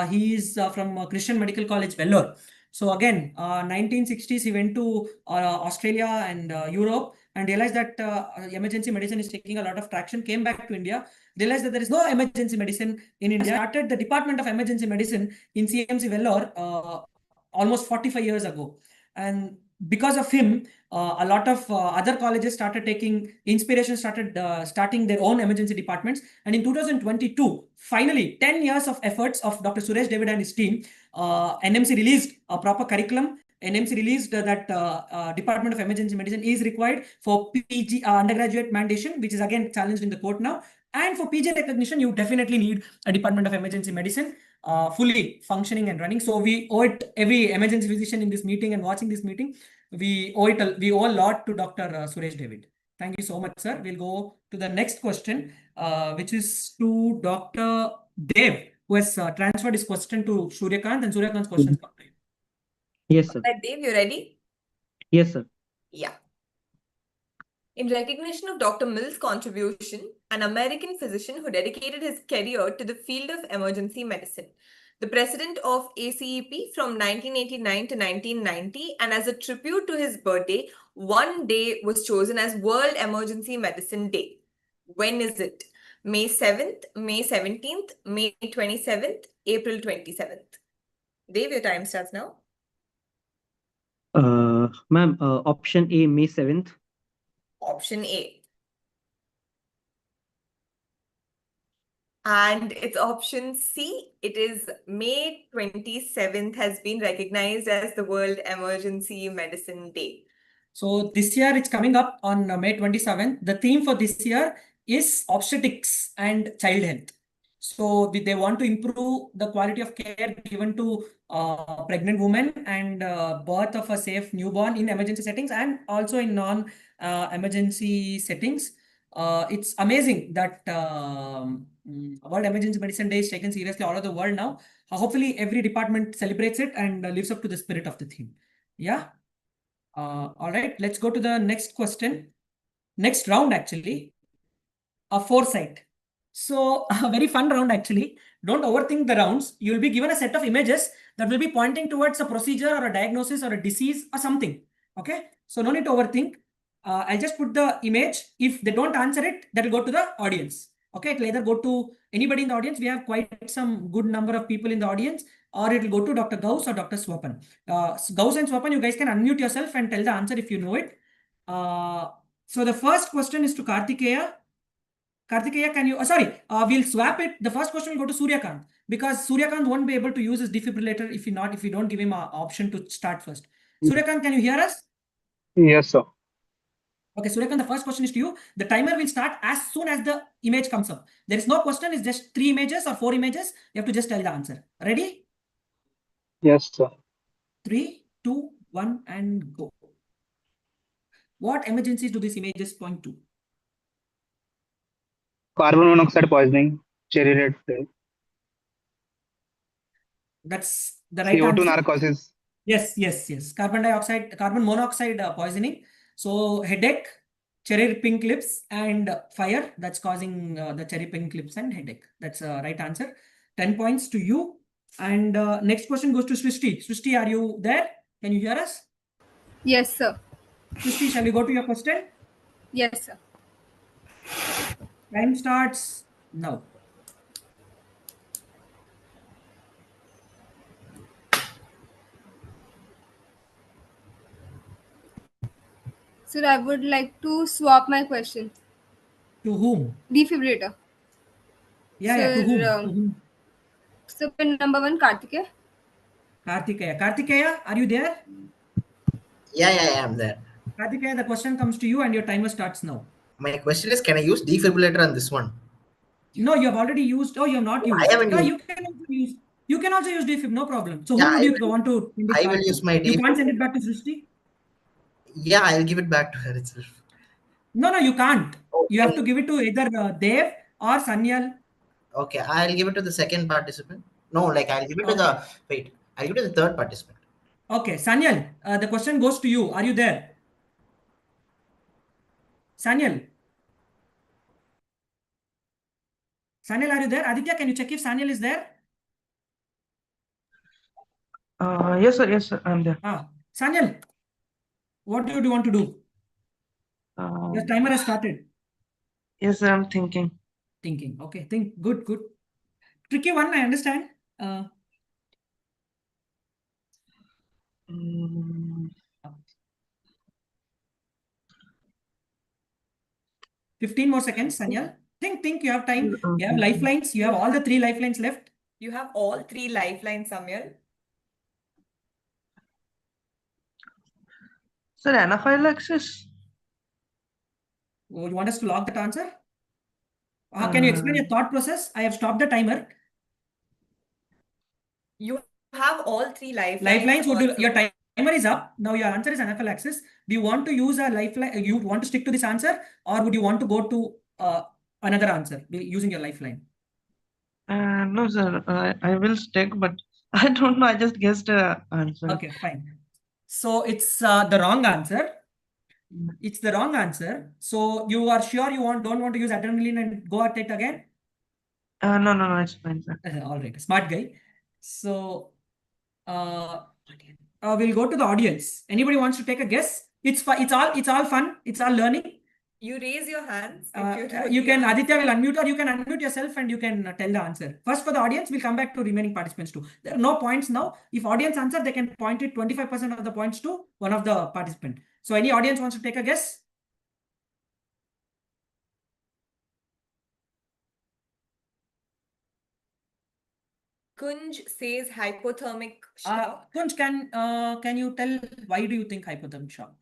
S1: he is from Christian Medical College, Vellore. So again, 1960s, he went to Australia and Europe, and realized that emergency medicine is taking a lot of traction, came back to India, realized that there is no emergency medicine in India, started the Department of Emergency Medicine in CMC Vellore almost 45 years ago. And because of him, a lot of other colleges started taking inspiration, started starting their own emergency departments. And in 2022, finally, 10 years of efforts of Dr. Suresh David and his team, NMC released a proper curriculum. NMC released that Department of Emergency Medicine is required for PG undergraduate mandation, which is again challenged in the court now. And for PG recognition, you definitely need a Department of Emergency Medicine fully functioning and running. So we owe it, every emergency physician in this meeting and watching this meeting, we owe a lot to Dr. Suresh David. Thank you so much, sir. We'll go to the next question, which is to Dr. Dev, who has transferred his question to Suryakant, and Suryakant's questions come to you.
S5: Yes, sir.
S2: Dave, you ready?
S5: Yes, sir.
S2: Yeah. In recognition of Dr. Mill's contribution, an American physician who dedicated his career to the field of emergency medicine, the president of ACEP from 1989 to 1990, and as a tribute to his birthday, one day was chosen as World Emergency Medicine Day. When is it? May 7th, May 17th, May 27th, April 27th. Dave, your time starts now.
S5: Ma'am, option A, May 7th.
S2: Option A. And it's option C. It is May 27th has been recognized as the World Emergency Medicine Day.
S1: So this year it's coming up on May 27th. The theme for this year is obstetrics and child health. So they want to improve the quality of care given to pregnant women and birth of a safe newborn in emergency settings and also in non-emergency settings. It's amazing that World Emergency Medicine Day is taken seriously all over the world now. Hopefully every department celebrates it and lives up to the spirit of the theme. Yeah. All right, let's go to the next question. Next round, actually, a foresight. So a very fun round, actually. Don't overthink the rounds. You'll be given a set of images that will be pointing towards a procedure or a diagnosis or a disease or something. Okay, so no need to overthink. I'll just put the image. If they don't answer it, that will go to the audience. Okay, it will either go to anybody in the audience. We have quite some good number of people in the audience, or it will go to Dr. Gauss or Dr. Swapan. Gauss and Swapan, you guys can unmute yourself and tell the answer if you know it. So the first question is to Karthikeya. Karthikeya, can you, we'll swap it. The first question will go to Suryakant because Suryakant won't be able to use his defibrillator if you don't give him an option to start first. Suryakant, can you hear us?
S8: Yes, sir.
S1: Okay, Suryakant, the first question is to you. The timer will start as soon as the image comes up. There is no question, it's just 3 images or 4 images. You have to just tell the answer. Ready?
S8: Yes, sir.
S1: 3, 2, 1, and go. What emergencies do these images point to?
S8: Carbon monoxide poisoning, cherry red plague.
S1: That's the right
S8: CO2
S1: answer.
S8: narcosis.
S1: Yes. Carbon monoxide poisoning. So headache, cherry pink lips, and fire. That's causing the cherry pink lips and headache. That's the right answer. 10 points to you. And next question goes to Srishti. Srishti, are you there? Can you hear us?
S6: Yes, sir.
S1: Srishti, shall we go to your question?
S6: Yes, sir.
S1: Time starts now.
S6: Sir, I would like to swap my question.
S1: To whom?
S6: Defibrillator.
S1: Yeah, to
S6: Sir,
S1: whom? To whom?
S6: So pin number 1, Karthikeya.
S1: Karthikeya. Karthikeya, are you there?
S3: Yeah, I'm there.
S1: Karthikeya, the question comes to you and your timer starts now.
S3: My question is, can I use defibrillator on this one?
S1: No, you have already used. Oh, you have not used.
S3: I haven't used.
S1: You can also use defib, no problem. So
S3: Yeah,
S1: who would you want to send it
S3: I
S1: back
S3: will
S1: to?
S3: use my
S1: You can't
S3: defib.
S1: send it back to Srishti?
S3: Yeah, I'll give it back to her itself.
S1: No, you can't.
S3: Oh,
S1: You have to give it to either Dev or Sanyal.
S3: Okay, I'll give it to the second participant. No, like I'll give it to the, wait, I'll give it to the third participant.
S1: Okay, Sanyal, the question goes to you. Are you there? Sanyal, are you there? Aditya, can you check if Sanyal is there?
S7: Yes, sir. I'm there.
S1: Sanyal, what do you want to do? The timer has started.
S7: Yes, sir, I'm thinking.
S1: Thinking. Okay, think. Good, good. Tricky one, I understand.
S7: Mm,
S1: 15 more seconds, Sanyal. Think. You have time. You have
S7: okay.
S1: lifelines. You have all the 3 lifelines left.
S2: You have all 3 lifelines, Samyal.
S7: Sir, anaphylaxis?
S1: Oh, you want us to log that answer? Can you explain your thought process? I have stopped the timer.
S2: You have all 3 lifelines.
S1: Lifelines, your timer is up. Now your answer is anaphylaxis. Do you want to use a lifeline? You want to stick to this answer, or would you want to go to another answer using your lifeline?
S7: No, sir, I will stick, but I don't know. I just guessed a answer.
S1: Okay, fine. So it's the wrong answer. It's the wrong answer. So you are sure you don't want to use adrenaline and go at it again?
S7: No, it's fine, sir.
S1: All right, smart guy. So we'll go to the audience. Anybody wants to take a guess? It's all fun. It's all learning.
S2: You raise your hands.
S1: You can, Aditya will unmute, or you can unmute yourself and you can tell the answer. First for the audience, we'll come back to remaining participants too. There are no points now. If audience answer, they can point it 25% of the points to one of the participant. So any audience wants to take a guess?
S2: Kunj says hypothermic shock.
S1: Kunj, can you tell why do you think hypothermic shock?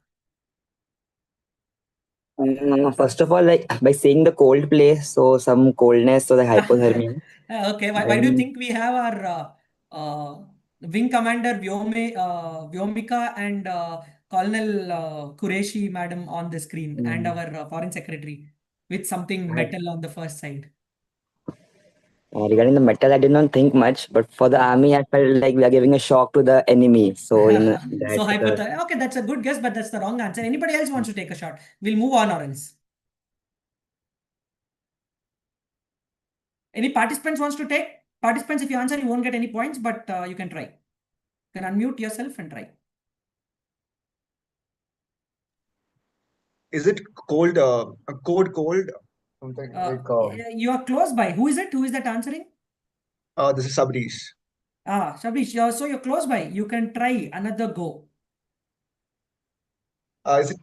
S9: First of all, like by saying the cold place, so some coldness, so the hypothermia.
S1: Okay, why do you think we have our wing commander Vyomika and Colonel Qureshi madam on the screen and our foreign secretary with something metal on the first side?
S9: Regarding the metal, I did not think much, but for the army, I felt like we are giving a shock to the enemy. So in that,
S1: so okay, that's a good guess, but that's the wrong answer. Anybody else wants to take a shot? We'll move on, or else. Any participants wants to take? Participants, if you answer, you won't get any points, but you can try. You can unmute yourself and try.
S10: Is it cold? A cold? Something like.
S1: You are close by. Who is it? Who is that answering?
S10: This is Sabrish.
S1: Sabrish, so you're close by. You can try another go.
S10: Is it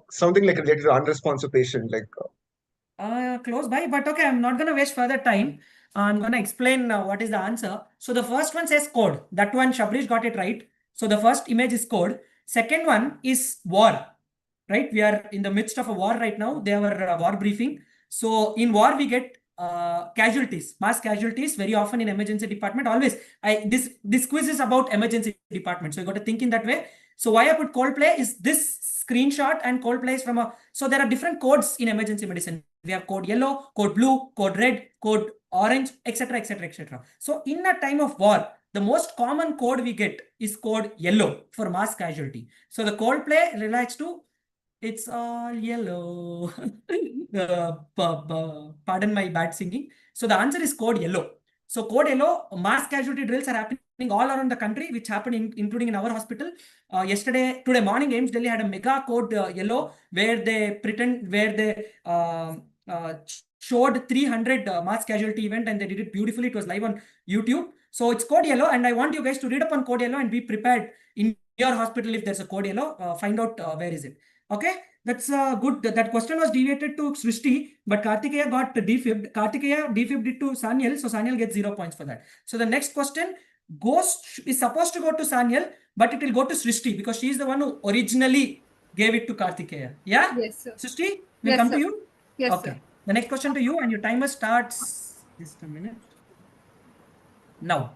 S10: something like related to unresponsive patient? Like.
S1: Close by, but okay, I'm not going to waste further time. I'm going to explain what is the answer. So the first one says code. That one, Shabrish got it right. So the first image is code. Second one is war, right? We are in the midst of a war right now. They were war briefing. So in war, we get casualties, mass casualties very often in emergency department. Always, this quiz is about emergency department. So you got to think in that way. So why I put Coldplay is this screenshot, and Coldplay is from a, so there are different codes in emergency medicine. We have code yellow, code blue, code red, code orange, etc., etc., etc. So in a time of war, the most common code we get is code yellow for mass casualty. So the Coldplay relates to it's all yellow. Pardon my bad singing. So the answer is code yellow. So code yellow, mass casualty drills are happening all around the country, which happened including in our hospital. Today morning, AIIMS Delhi had a mega code yellow where they showed 300 mass casualty event, and they did it beautifully. It was live on YouTube. So it's code yellow, and I want you guys to read up on code yellow and be prepared in your hospital if there's a code yellow. Find out where is it. Okay, that's good. That question was deviated to Srishti, but Karthikeya got defibbed. Karthikeya defibbed it to Sanyal, so Sanyal gets 0 points for that. So the next question is supposed to go to Sanyal, but it will go to Srishti because she is the one who originally gave it to Karthikeya. Yeah?
S6: Yes, sir.
S1: Srishti, we'll come to you.
S6: Yes,
S1: okay.
S6: Sir.
S1: The next question to you, and your timer starts. Just a minute. Now.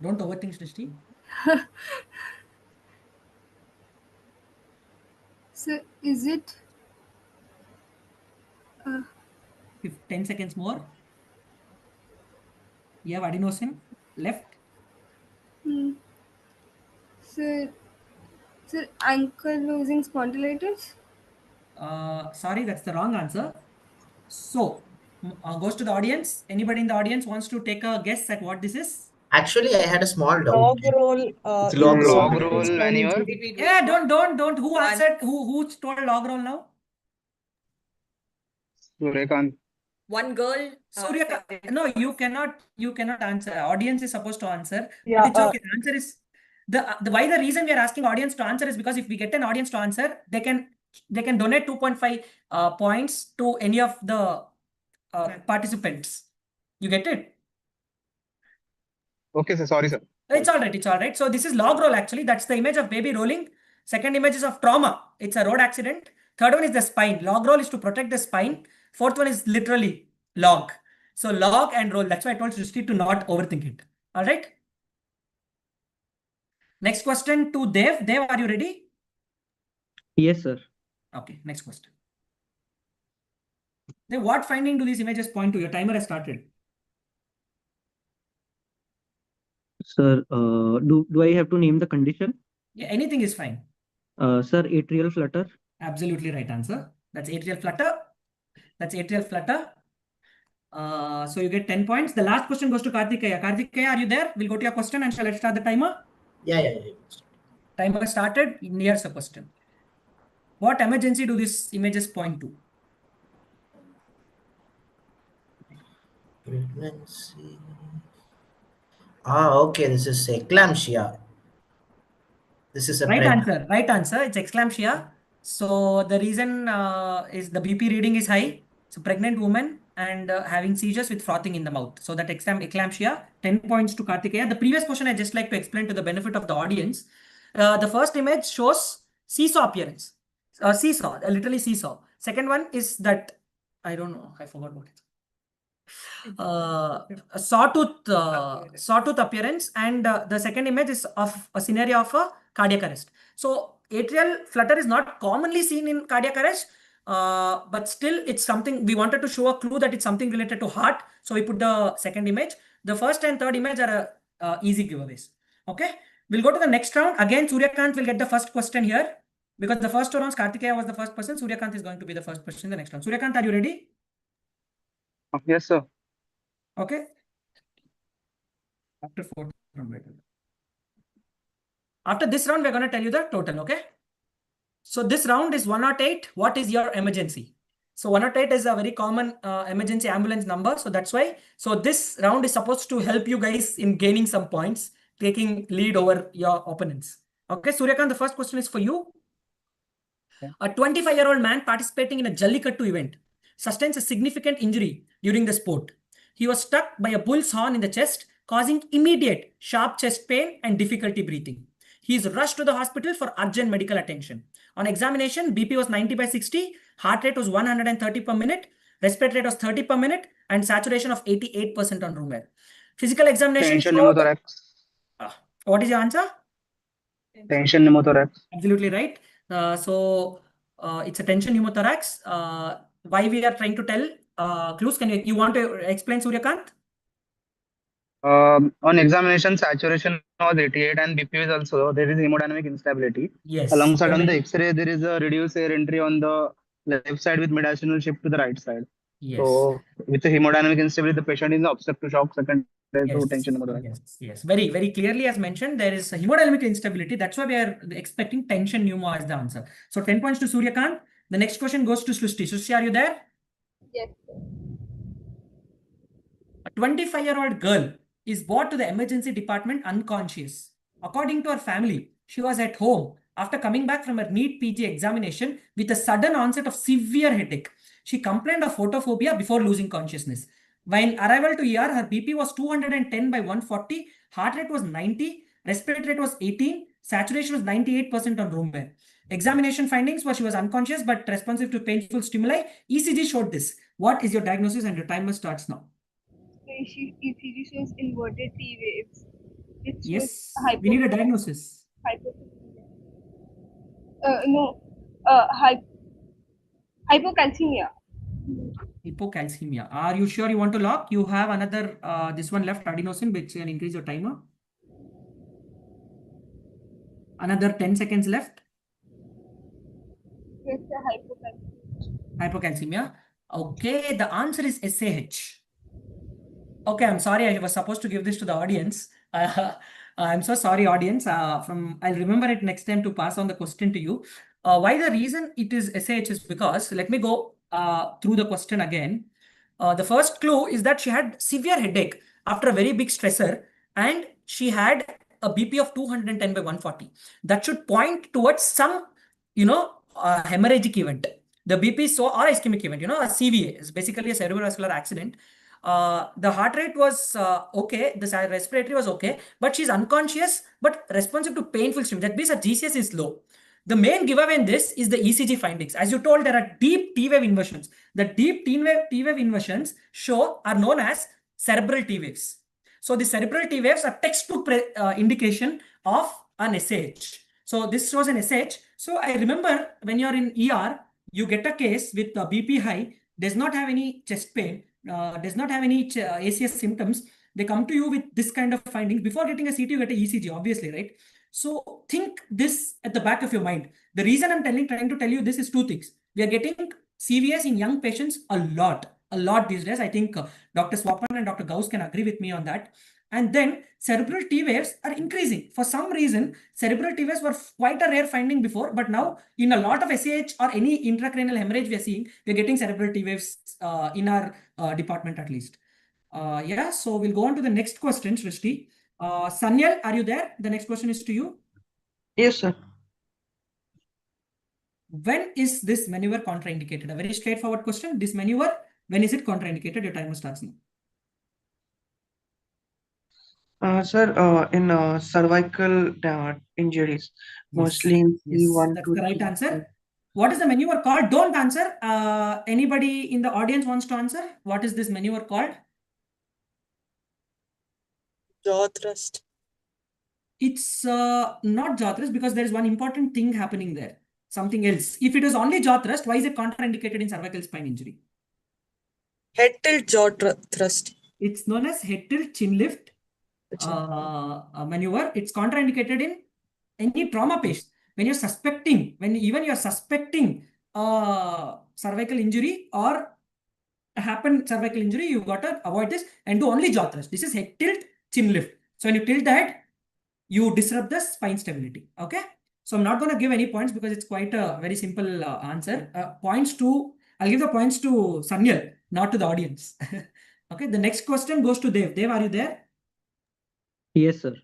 S1: Don't overthink, Srishti.
S6: So is it
S1: 10 seconds more. You have adenosine left.
S6: Sir, ankylosing spondylitis?
S1: Sorry, that's the wrong answer. So goes to the audience. Anybody in the audience wants to take a guess at what this is?
S3: Actually, I had a small doubt.
S7: Log roll
S10: It's
S7: in
S10: log roll.
S8: Log
S7: Socrates
S8: roll manure.
S7: manuscript.
S2: Did we do
S1: Yeah,
S2: it?
S1: don't. Who answered? Who told log roll now?
S8: Suryakant.
S2: One girl.
S1: Suryakant.
S2: said
S1: No,
S2: it.
S1: you cannot answer. Audience is supposed to answer.
S7: Yeah,
S1: But it's okay. The answer is the reason we are asking audience to answer is because if we get an audience to answer, they can donate 2.5 points to any of the participants. You get it?
S8: Okay, sir. Sorry, sir.
S1: It's all right. It's all right. So this is log roll actually. That's the image of baby rolling. Second image is of trauma. It's a road accident. Third one is the spine. Log roll is to protect the spine. Fourth one is literally log. So log and roll. That's why I told Srishti to not overthink it. All right. Next question to Dev. Dev, are you ready?
S5: Yes, sir.
S1: Okay. Next question. Then what finding do these images point to? Your timer has started.
S5: Sir, do I have to name the condition?
S1: Yeah, anything is fine.
S5: Sir, atrial flutter.
S1: Absolutely right answer. That's atrial flutter. That's atrial flutter. So you get 10 points. The last question goes to Karthikeya. Karthikeya, are you there? We'll go to your question and shall I start the timer?
S3: Yeah.
S1: Timer started. Here's the question. What emergency do these images point to?
S3: Pregnancy. Okay, this is eclampsia. This is a
S1: Right answer. Right answer. It's eclampsia. So the reason is the BP reading is high. So pregnant woman and having seizures with frothing in the mouth. So that eclampsia, 10 points to Karthikeya. The previous question I just like to explain to the benefit of the audience. The first image shows seesaw appearance. Seesaw, literally seesaw. Second one is that, I don't know, I forgot what it's. A sawtooth appearance, and the second image is of a scenario of a cardiac arrest. So atrial flutter is not commonly seen in cardiac arrest, but still it's something we wanted to show a clue that it's something related to heart. So we put the second image. The first and third image are easy giveaways. Okay, we'll go to the next round. Again, Suryakant will get the first question here because the first two rounds Karthikeya was the first person. Suryakant is going to be the first person in the next round. Suryakant, are you ready?
S8: Yes, sir.
S1: Okay. After fourth round, after this round, we're going to tell you the total. Okay. So this round is 108. What is your emergency? So 108 is a very common emergency ambulance number. So that's why. So this round is supposed to help you guys in gaining some points, taking lead over your opponents. Okay. Suryakant, the first question is for you. Okay. A 25-year-old man participating in a Jallikattu event sustains a significant injury during the sport. He was struck by a bull's horn in the chest, causing immediate sharp chest pain and difficulty breathing. He is rushed to the hospital for urgent medical attention. On examination, BP was 90/60, heart rate was 130 per minute, respiratory rate was 30 per minute, and saturation of 88% on room air. Physical examination
S8: Tension
S1: showed...
S8: pneumothorax.
S1: What is your answer?
S8: Tension pneumothorax.
S1: Absolutely right. So it's a tension pneumothorax. Why we are trying to tell clues? Can you want to explain, Suryakant?
S8: On examination, saturation was 88 and BP is also, there is hemodynamic instability.
S1: Yes.
S8: Alongside on the X-ray, there is a reduced air entry on the left side with mid-diastolic shift to the right side.
S1: Yes.
S8: So with the hemodynamic instability, the patient is obstructed to shock secondary to tension pneumothorax.
S1: Yes. Very, very clearly as mentioned, there is a hemodynamic instability. That's why we are expecting tension pneumo as the answer. So 10 points to Suryakant. The next question goes to Srishti. Srishti, are you there?
S6: Yes.
S1: A 25-year-old girl is brought to the emergency department unconscious. According to her family, she was at home after coming back from her NEET PG examination with a sudden onset of severe headache. She complained of photophobia before losing consciousness. When arrival to ER, her BP was 210/140, heart rate was 90, respiratory rate was 18, saturation was 98% on room air. Examination findings were she was unconscious but responsive to painful stimuli. ECG showed this. What is your diagnosis? And your timer starts now.
S6: ECG shows inverted T waves.
S1: Yes, we need a diagnosis.
S6: Hypocalcemia.
S1: Hypocalcemia. Are you sure you want to lock? You have another, this one left, adenosine, which can increase your timer. Another 10 seconds left.
S6: Yes, hypocalcemia.
S1: Hypocalcemia. Okay, the answer is SAH. Okay, I'm sorry. I was supposed to give this to the audience. I'm so sorry, audience. I'll remember it next time to pass on the question to you. Why the reason it is SAH is because, let me go through the question again. The first clue is that she had severe headache after a very big stressor, and she had a BP of 210 by 140. That should point towards some, hemorrhagic event. The BP is so, or ischemic event, a CVA is basically a cerebrovascular accident. The heart rate was okay, the respiratory was okay, but she's unconscious but responsive to painful stimulus. That means her GCS is low. The main giveaway in this is the ECG findings. As you told, there are deep T-wave inversions. The deep T-wave inversions are known as cerebral T-waves. So the cerebral T-waves are textbook indication of an SAH. So this was an SAH. So I remember when you're in ER, you get a case with BP high, does not have any chest pain, does not have any ACS symptoms. They come to you with this kind of findings. Before getting a CT, you get a ECG, obviously, right? So think this at the back of your mind. The reason I'm trying to tell you this is two things. We are getting CVS in young patients a lot these days. I think Dr. Swapan and Dr. Gauss can agree with me on that. And then cerebral T waves are increasing. For some reason, cerebral T waves were quite a rare finding before, but now in a lot of SAH or any intracranial hemorrhage we are seeing, we're getting cerebral T waves in our department at least. Yeah, so we'll go on to the next question, Srishti. Sanyal, are you there? The next question is to you.
S7: Yes, sir.
S1: When is this maneuver contraindicated? A very straightforward question. This maneuver, when is it contraindicated? Your timer starts now.
S7: Sir, in cervical injuries, mostly in C1
S1: that's
S7: to
S1: the right
S7: C2.
S1: answer. What is the maneuver called? Don't answer. Anybody in the audience wants to answer? What is this maneuver called?
S11: Jaw thrust.
S1: It's not jaw thrust because there is one important thing happening there. Something else. If it is only jaw thrust, why is it contraindicated in cervical spine injury?
S11: Head tilt jaw thrust.
S1: It's known as head tilt chin lift maneuver. It's contraindicated in any trauma patient. When you're suspecting, cervical injury or cervical injury, you got to avoid this and do only jaw thrust. This is head tilt chin lift. So when you tilt the head, you disrupt the spine stability. Okay. So I'm not going to give any points because it's quite a very simple answer. I'll give the points to Sanyal, not to the audience. Okay. The next question goes to Dev. Dev, are you there?
S5: Yes, sir.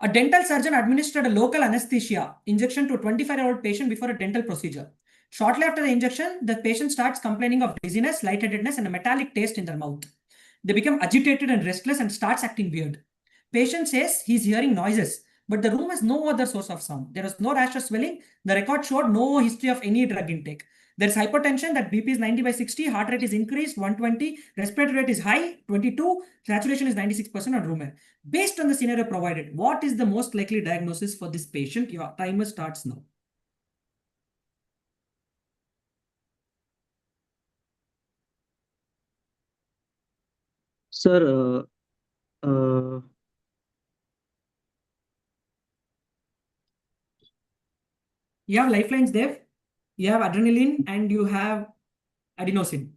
S1: A dental surgeon administered a local anesthesia injection to a 25-year-old patient before a dental procedure. Shortly after the injection, the patient starts complaining of dizziness, lightheadedness, and a metallic taste in their mouth. They become agitated and restless and starts acting weird. Patient says he's hearing noises, but the room has no other source of sound. There was no rash or swelling. The record showed no history of any drug intake. There's hypertension, that BP is 90 by 60, heart rate is increased, 120, respiratory rate is high, 22, saturation is 96% on room air. Based on the scenario provided, what is the most likely diagnosis for this patient? Your timer starts now.
S5: Sir,
S1: you have lifelines, Dev. You have adrenaline and you have adenosine.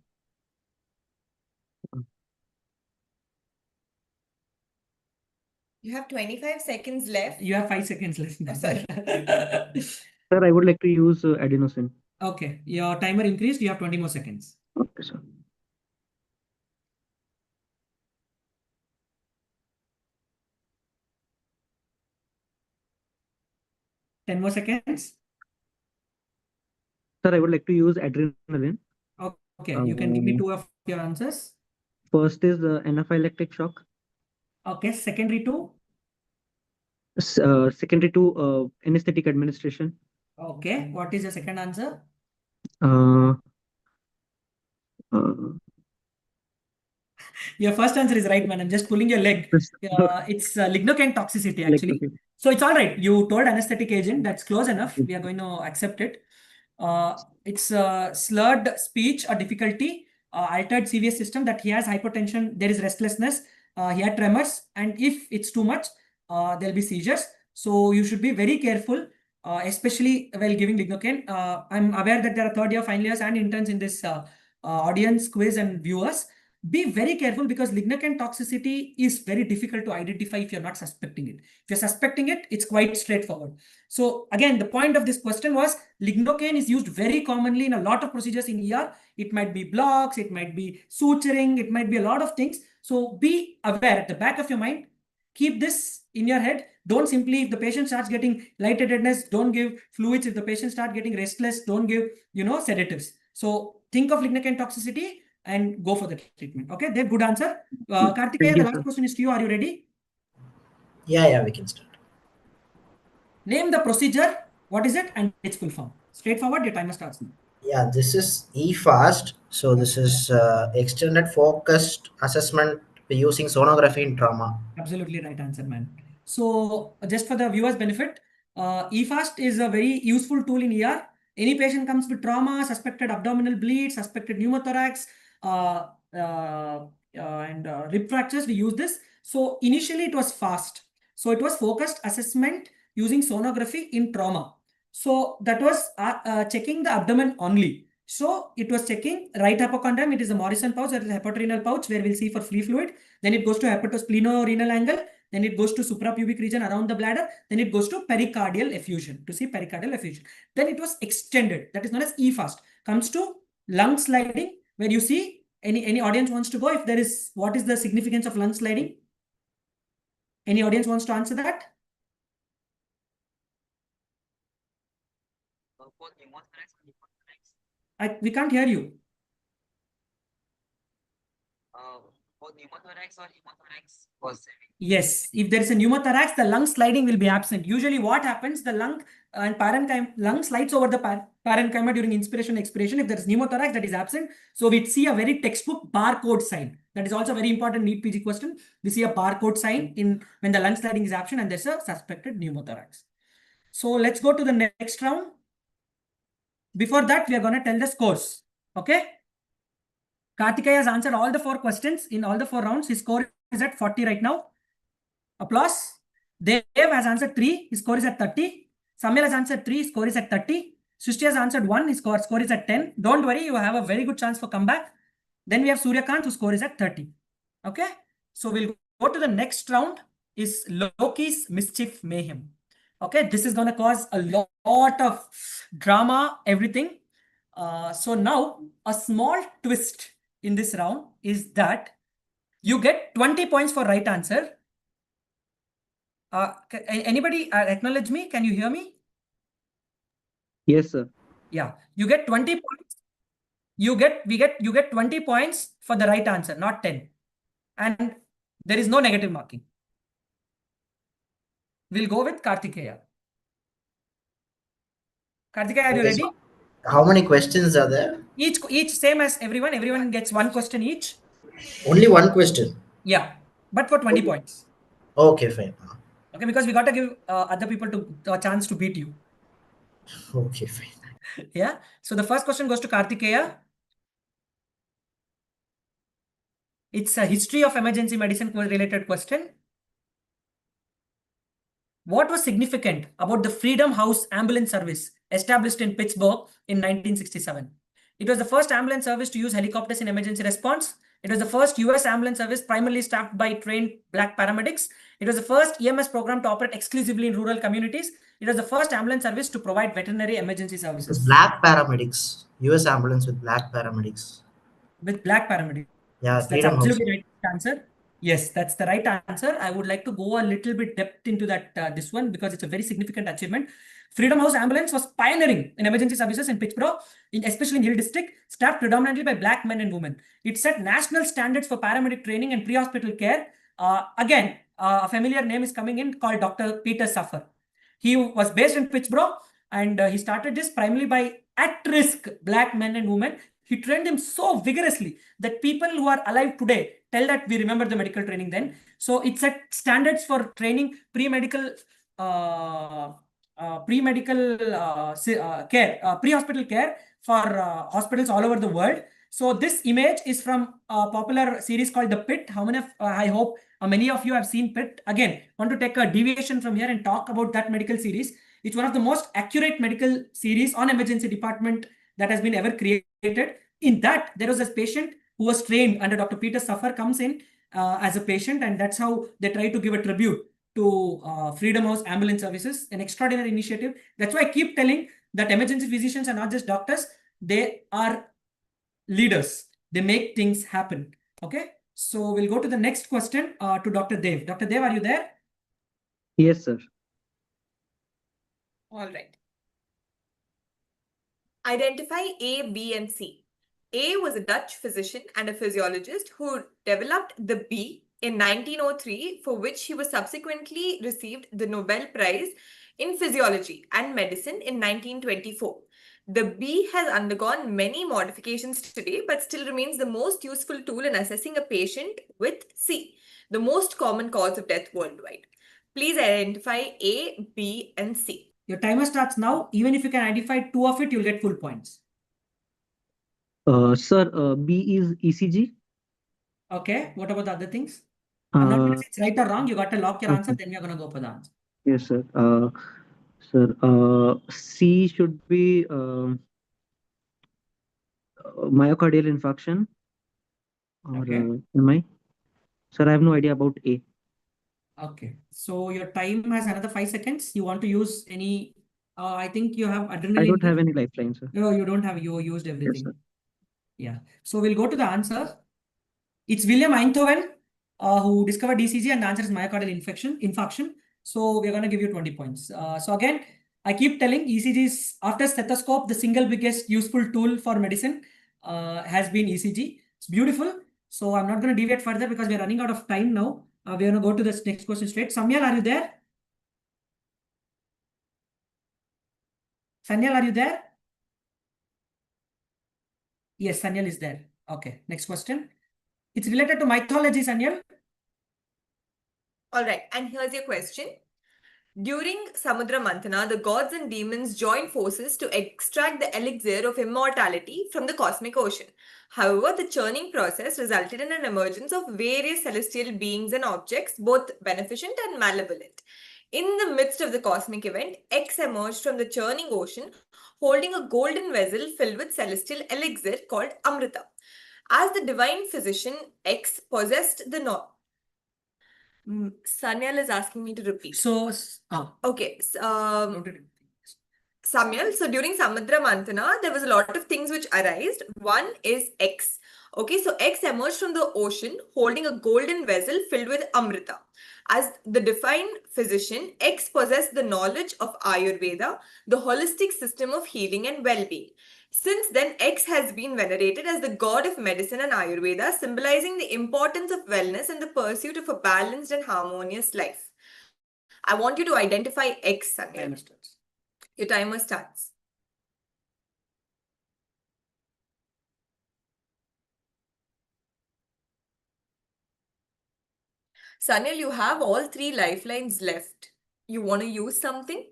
S2: You have 25 seconds left.
S1: You have 5 seconds left.
S2: Oh, sorry.
S5: Sir, I would like to use adenosine.
S1: Okay. Your timer increased. You have 20 more seconds.
S5: Okay, sir.
S1: Ten more seconds.
S5: Sir, I would like to use adrenaline.
S1: Okay, you can give me two of your answers.
S5: First is anaphylactic shock.
S1: Okay, secondary two.
S5: Secondary to anesthetic administration.
S1: Okay, what is the second answer? Your first answer is right, man. I'm just pulling your leg. It's lignocaine toxicity, actually. So it's all right. You told anesthetic agent. That's close enough. We are going to accept it. It's slurred speech or difficulty, altered CVS system, that he has hypertension, there is restlessness, he had tremors, and if it's too much, there'll be seizures. So you should be very careful. especially while giving lignocaine. I'm aware that there are third year, final years and interns in this audience, quiz and viewers. Be very careful because lignocaine toxicity is very difficult to identify if you're not suspecting it. If you're suspecting it, it's quite straightforward. So again, the point of this question was lignocaine is used very commonly in a lot of procedures in ER. It might be blocks, it might be suturing, it might be a lot of things. So be aware at the back of your mind. Keep this in your head. Don't simply, if the patient starts getting lightheadedness, don't give fluids. If the patient starts getting restless, don't give, sedatives. So think of lignocaine toxicity and go for the treatment. Okay, they're good answer. Karthikeyan, the last question is to you. Are you ready?
S3: Yeah, we can start.
S1: Name the procedure. What is it and its full form? Straightforward. Your timer starts now.
S3: Yeah, this is EFAST. So this is extended focused assessment using sonography in trauma.
S1: Absolutely right answer, man. So just for the viewers' benefit, EFAST is a very useful tool in ER. Any patient comes with trauma, suspected abdominal bleed, suspected pneumothorax, and rib fractures, we use this. So initially it was fast. So it was focused assessment using sonography in trauma. So that was checking the abdomen only. So it was checking right hypochondrium. It is a Morrison pouch, that is a hepatorenal pouch where we'll see for free fluid. Then it goes to hepatosplenorenal angle. Then it goes to suprapubic region around the bladder. Then it goes to pericardial effusion to see pericardial effusion. Then it was extended. That is known as EFAST. Comes to lung sliding, where you see any audience wants to go. If there is, what is the significance of lung sliding? Any audience wants to answer that? We can't hear you. For pneumothorax or hemothorax was yes, if there is a pneumothorax, the lung sliding will be absent. Usually what happens, the lung and parenchyma, lung slides over the parenchyma during inspiration, expiration. If there is pneumothorax, that is absent. So we see a very textbook barcode sign. That is also a very important NEET PG question. We see a barcode sign in when the lung sliding is absent and there's a suspected pneumothorax. So let's go to the next round. Before that, we are going to tell the scores. Okay. Karthikeyan has answered all the 4 questions in all the 4 rounds. His score is at 40 right now. Applause. Dev has answered 3. His score is at 30. Sanyal has answered 3. His score is at 30. Srishti has answered 1. His score is at 10. Don't worry, you have a very good chance for comeback. Then we have Suryakant, whose score is at 30. Okay. So we'll go to the next round. Is Loki's Mischief Mayhem. Okay. This is going to cause a lot of drama, everything. So now a small twist in this round is that you get 20 points for right answer. Anybody acknowledge me? Can you hear me?
S5: Yes, sir.
S1: Yeah, you get 20 points. You get 20 points for the right answer, not 10. And there is no negative marking. We'll go with Karthikeyan. Karthikeyan, are you ready?
S3: How many questions are there?
S1: Each same as everyone. Everyone gets 1 question each.
S3: Only 1 question?
S1: Yeah, but for 20 points.
S3: Okay, fine.
S1: Okay, because we got to give other people a chance to beat you.
S3: Okay, fine.
S1: Yeah. So the first question goes to Karthikeyan. It's a history of emergency medicine related question. What was significant about the Freedom House ambulance service established in Pittsburgh in 1967? It was the first ambulance service to use helicopters in emergency response. It was the first US ambulance service primarily staffed by trained black paramedics. It was the first EMS program to operate exclusively in rural communities. It was the first ambulance service to provide veterinary emergency services.
S3: Black paramedics. US ambulance with black paramedics.
S1: With black paramedics.
S3: Yeah,
S1: that's absolutely right answer. Yes, that's the right answer. I would like to go a little bit depth into that this one because it's a very significant achievement. Freedom House Ambulance was pioneering in emergency services in Pittsburgh, especially in Hill District, staffed predominantly by black men and women. It set national standards for paramedic training and pre-hospital care. Again, a familiar name is coming in called Dr. Peter Suffer. He was based in Pittsburgh and he started this primarily by at-risk black men and women. He trained them so vigorously that people who are alive today tell that we remember the medical training then. So it set standards for training pre-medical care, pre-hospital care for hospitals all over the world. So this image is from a popular series called The Pit. How many of, I hope many of you have seen Pit. Again, want to take a deviation from here and talk about that medical series. It's one of the most accurate medical series on emergency department that has been ever created. In that, there was a patient who was trained under Dr. Peter Safar comes in as a patient, and that's how they try to give a tribute to Freedom House Ambulance Services, an extraordinary initiative. That's why I keep telling that emergency physicians are not just doctors, they are leaders. They make things happen. Okay, so we'll go to the next question to Dr. Dev. Dr. Dev, are you there?
S5: Yes, sir.
S2: All right. Identify A, B, and C. A was a Dutch physician and a physiologist who developed the B in 1903, for which he was subsequently received the Nobel Prize in Physiology and Medicine in 1924. The B has undergone many modifications today, but still remains the most useful tool in assessing a patient with C, the most common cause of death worldwide. Please identify A, B, and C.
S1: Your timer starts now. Even if you can identify 2 of it, you'll get full points.
S5: Sir, B is ECG.
S1: Okay, what about the other things? I'm not going to say it's right or wrong. You got to lock your answer,
S5: Okay.
S1: then we are going to go for the answer.
S5: Yes, sir. Sir, C should be myocardial infarction. Or
S1: Okay.
S5: am I? Sir, I have no idea about A.
S1: Okay, so your time has another 5 seconds. You want to use any? I think you have
S5: I
S1: adrenaline.
S5: don't have any lifeline, sir.
S1: No, you don't have. You used
S5: Yes,
S1: everything.
S5: sir.
S1: Yeah. So we'll go to the answer. It's William Einthoven who discovered ECG, and the answer is myocardial infarction. So we're going to give you 20 points. So again, I keep telling ECG is, after stethoscope, the single biggest useful tool for medicine has been ECG. It's beautiful. So I'm not going to deviate further because we're running out of time now. We're going to go to the next question straight. Sanyal, are you there? Sanyal, are you there? Yes, Sanyal is there. Okay, next question. It's related to mythology, Sanyal.
S2: All right, and here's your question. During Samudra Mantana, the gods and demons joined forces to extract the elixir of immortality from the cosmic ocean. However, the churning process resulted in an emergence of various celestial beings and objects, both beneficent and malevolent. In the midst of the cosmic event, X emerged from the churning ocean, holding a golden vessel filled with celestial elixir called Amrita. As the divine physician, X possessed the Sanyal is asking me to repeat.
S1: So,
S2: Okay. Samyal, so during Samudra Mantana, there was a lot of things which arised. One is X. Okay, so X emerged from the ocean holding a golden vessel filled with Amrita. As the divine physician, X possessed the knowledge of Ayurveda, the holistic system of healing and well-being. Since then, X has been venerated as the god of medicine and Ayurveda, symbolizing the importance of wellness and the pursuit of a balanced and harmonious life. I want you to identify X, Sanyal. Your timer starts. Sanyal, you have all 3 lifelines left. You want to use something?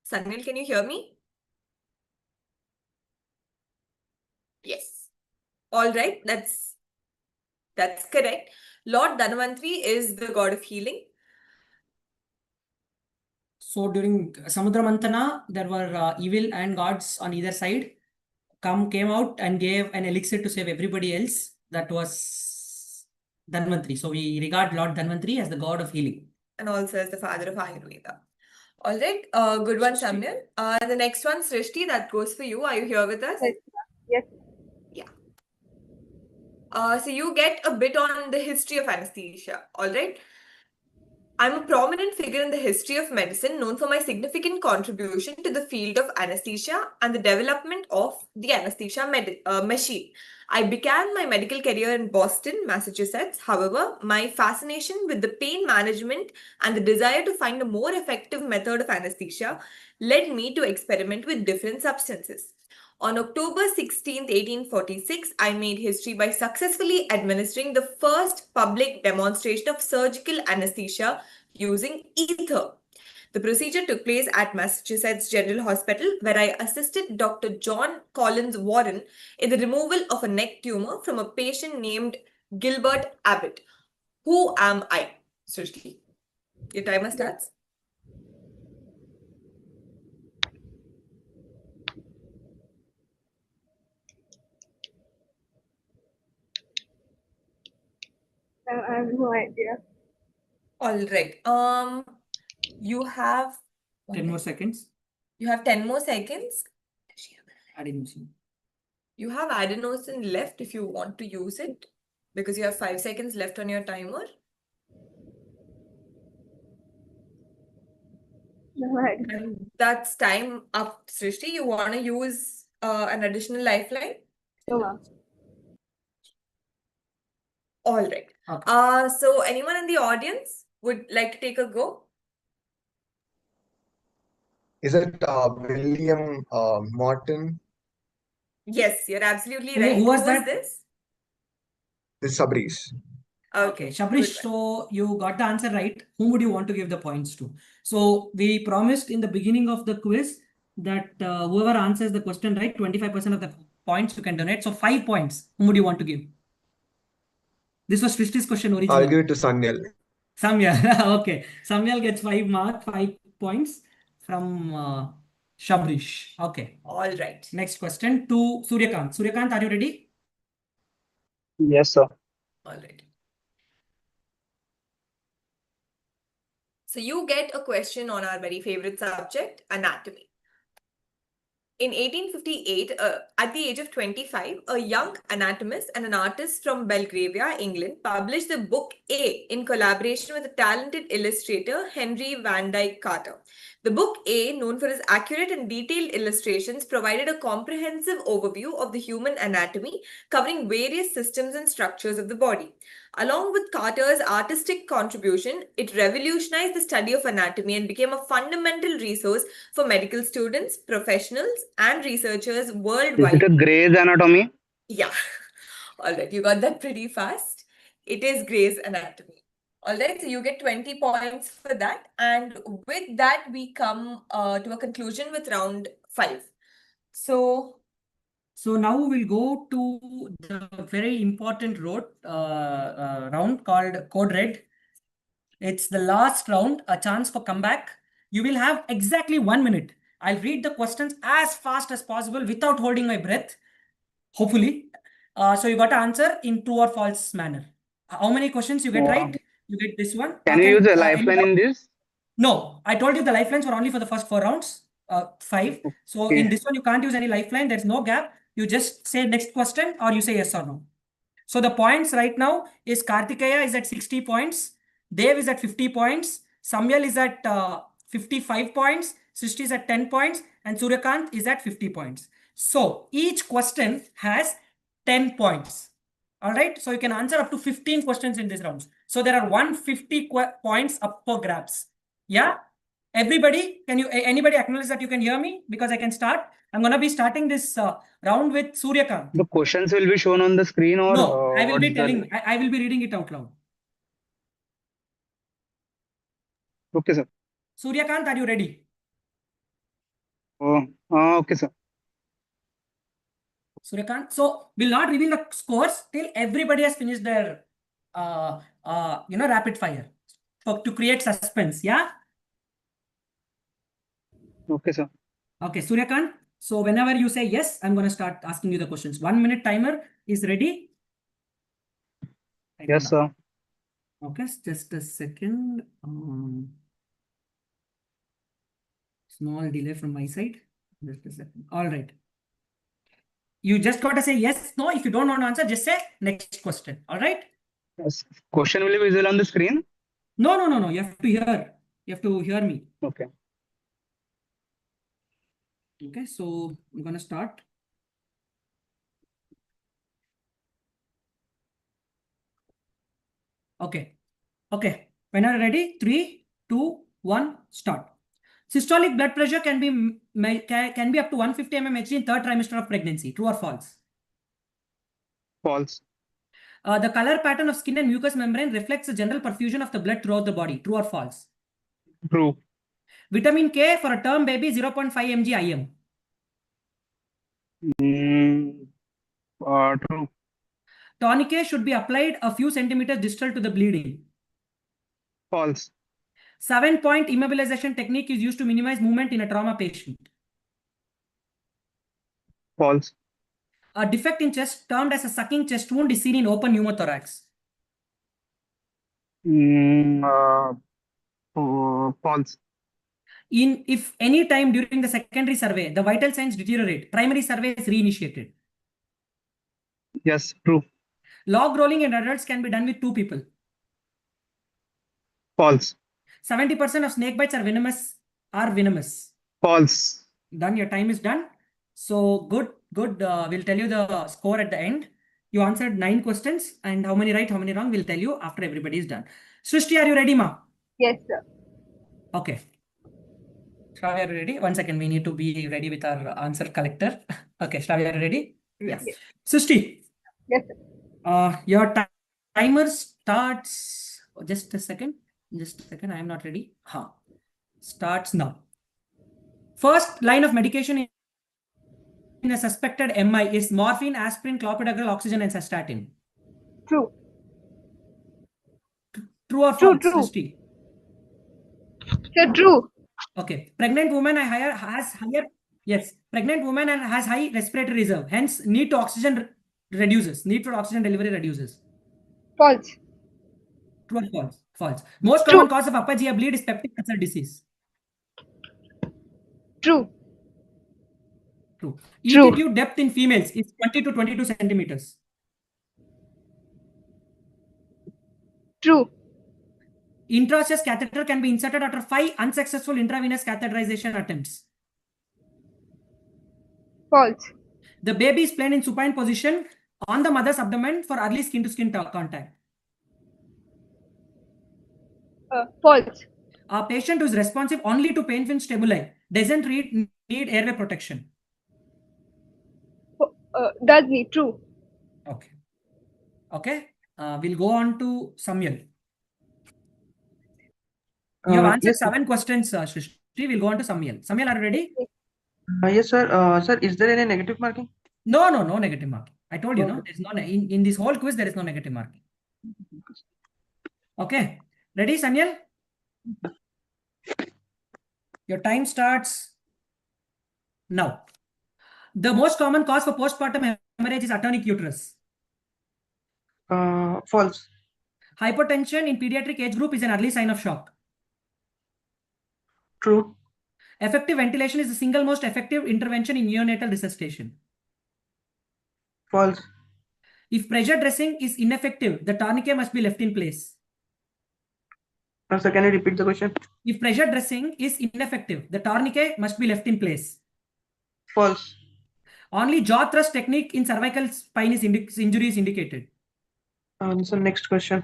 S2: Sanyal, can you hear me? Yes. All right, that's correct. Lord Dhanvantri is the god of healing.
S1: So during Samudra Mantana, there were evil and gods on either side came out and gave an elixir to save everybody else. That was Dhanvantri. So we regard Lord Dhanvantri as the god of healing.
S2: And also as the father of Ayurveda. All right, good one, Sanyal. The next one, Srishti, that goes for you. Are you here with us?
S6: Yes.
S2: Yeah. So you get a bit on the history of anesthesia. All right. I'm a prominent figure in the history of medicine, known for my significant contribution to the field of anesthesia and the development of the anesthesia machine. I began my medical career in Boston, Massachusetts. However, my fascination with the pain management and the desire to find a more effective method of anesthesia led me to experiment with different substances. On October 16, 1846, I made history by successfully administering the first public demonstration of surgical anesthesia using ether. The procedure took place at Massachusetts General Hospital, where I assisted Dr. John Collins Warren in the removal of a neck tumor from a patient named Gilbert Abbott. Who am I? Srishti, your timer starts.
S6: I have no idea.
S2: All right. You have
S1: 10 more seconds.
S2: You have 10 more seconds.
S1: Adenosine.
S2: You have adenosine left if you want to use it, because you have 5 seconds left on your timer.
S6: No idea.
S2: And that's time up, Srishti. You want to use an additional lifeline?
S6: No, ma'am.
S2: All right.
S1: Okay.
S2: So anyone in the audience would like to take a go?
S10: Is it William Morton?
S2: Yes, you're absolutely
S1: Who
S2: right.
S1: was
S2: Who
S1: that?
S2: this?
S10: This is Sabrish.
S2: Okay,
S1: Shabrish,
S2: good one.
S1: so you got the answer right. Whom would you want to give the points to? So we promised in the beginning of the quiz that whoever answers the question right, 25% of the points you can donate. So 5 points. Whom would you want to give? This was Srishti's question
S10: I'll
S1: originally.
S10: give it to Sanyal.
S1: Samyal. Okay. Samyal gets 5 points from Shabrish. Okay.
S2: All right.
S1: Next question to Suryakant. Suryakant, are you ready?
S8: Yes, sir.
S2: All right. So you get a question on our very favorite subject, anatomy. In 1858, at the age of 25, a young anatomist and an artist from Belgravia, England, published the book A in collaboration with the talented illustrator Henry Van Dyke Carter. The book A, known for its accurate and detailed illustrations, provided a comprehensive overview of the human anatomy, covering various systems and structures of the body. Along with Carter's artistic contribution, it revolutionized the study of anatomy and became a fundamental resource for medical students, professionals, and researchers
S8: Is it
S2: worldwide.
S8: a Grey's Anatomy?
S2: Yeah. All right, you got that pretty fast. It is Grey's Anatomy. All right, so you get 20 points for that. And with that, we come to a conclusion with round 5. So
S1: now we'll go to the very important round called Code Red. It's the last round, a chance for comeback. You will have exactly 1 minute. I'll read the questions as fast as possible without holding my breath, hopefully. So you got to answer in true or false manner. How many questions you get right? You get this one.
S8: Can you use a lifeline in this?
S1: No, I told you the lifelines were only for the first 4 rounds, 5. So in this one, you can't use any lifeline. There's no gap. You just say next question or you say yes or no. So the points right now is Karthikeya is at 60 points. Dev is at 50 points. Samyal is at 55 points. Srishti is at 10 points. And Suryakant is at 50 points. So each question has 10 points. All right. So you can answer up to 15 questions in this round. So there are 150 points up for grabs. Yeah. Everybody, anybody acknowledge that you can hear me? Because I can start. I'm going to be starting this round with Suryakant.
S8: The questions will be shown on the screen, or
S1: no, I will
S8: what
S1: be
S8: is
S1: telling, I will be reading it out loud.
S8: Okay, sir.
S1: Suryakant, are you ready?
S8: Oh, okay, sir.
S1: Suryakant, so we'll not reveal the scores till everybody has finished their rapid fire to create suspense. Yeah.
S8: Okay, sir.
S1: Okay, Suryakant. So whenever you say yes, I'm going to start asking you the questions. 1 minute timer is ready.
S8: Yes, sir.
S1: Okay, just a second. Small delay from my side. Just a second. All right. You just got to say yes, no. If you don't want to answer, just say next question. All right.
S8: Yes. Question will be visible on the screen?
S1: No. You have to hear. You have to hear me.
S8: Okay.
S1: Okay, so I'm going to start. Okay. When you're ready, 3, 2, 1, start. Systolic blood pressure can be up to 150 mmHg in 3rd trimester of pregnancy. True or false?
S8: False.
S1: The color pattern of skin and mucous membrane reflects the general perfusion of the blood throughout the body. True or false?
S8: True.
S1: Vitamin K for a term baby 0.5 mg IM.
S8: True.
S1: Tourniquet should be applied a few centimeters distal to the bleeding.
S8: False.
S1: 7-point immobilization technique is used to minimize movement in a trauma patient.
S8: False.
S1: A defect in chest termed as a sucking chest wound is seen in open pneumothorax.
S8: False.
S1: If any time during the secondary survey, the vital signs deteriorate, primary survey is reinitiated.
S8: Yes, true.
S1: Log rolling in adults can be done with 2 people.
S8: False.
S1: 70% of snake bites are venomous.
S8: False.
S1: Done. Your time is done. So good. We'll tell you the score at the end. You answered 9 questions, and how many right, how many wrong, we'll tell you after everybody is done. Srishti, are you ready, ma?
S6: Yes, sir.
S1: Okay. Shravya, are you ready? 1 second. We need to be ready with our answer collector. Okay, Shravya, are you ready? Yes. Srishti.
S6: Yes, sir.
S1: Your timer starts. Just a second. I am not ready. Starts now. First line of medication in a suspected MI is morphine, aspirin, clopidogrel, oxygen, and cystatin.
S6: True.
S1: True or false,
S6: True.
S1: Srishti?
S6: Sir, true.
S1: Okay. Pregnant woman has higher. Yes. Pregnant woman has high respiratory reserve. Hence, need to oxygen reduces. Need for oxygen delivery reduces.
S6: False.
S1: True or false? False. Most common cause of upper GI bleed is peptic ulcer disease.
S6: True.
S1: True. ET tube depth in females is 20 to 22 centimeters.
S6: True.
S1: Intraosseous catheter can be inserted after 5 unsuccessful intravenous catheterization attempts.
S6: False.
S1: The baby is placed in supine position on the mother's abdomen for early skin-to-skin contact.
S6: False.
S1: A patient who is responsive only to pain film stimuli doesn't need airway protection.
S6: Does need. True.
S1: Okay. We'll go on to Sanyal. You have answered
S7: Yes,
S1: 7 questions, Srishti. We'll go on to Sanyal. Sanyal, are you ready?
S7: yes, sir. Sir, is there any negative marking?
S1: No negative marking. I told you, no. There's no in this whole quiz. There is no negative marking. Okay. Ready, Sanyal? Your time starts now. The most common cause for postpartum hemorrhage is atonic uterus.
S7: False.
S1: Hypotension in pediatric age group is an early sign of shock.
S7: True.
S1: Effective ventilation is the single most effective intervention in neonatal resuscitation.
S7: False.
S1: If pressure dressing is ineffective, the tourniquet must be left in place.
S7: Sir, can you repeat the question?
S1: If pressure dressing is ineffective, the tourniquet must be left in place.
S7: False.
S1: Only jaw thrust technique in cervical spine injury is indicated.
S7: So next question.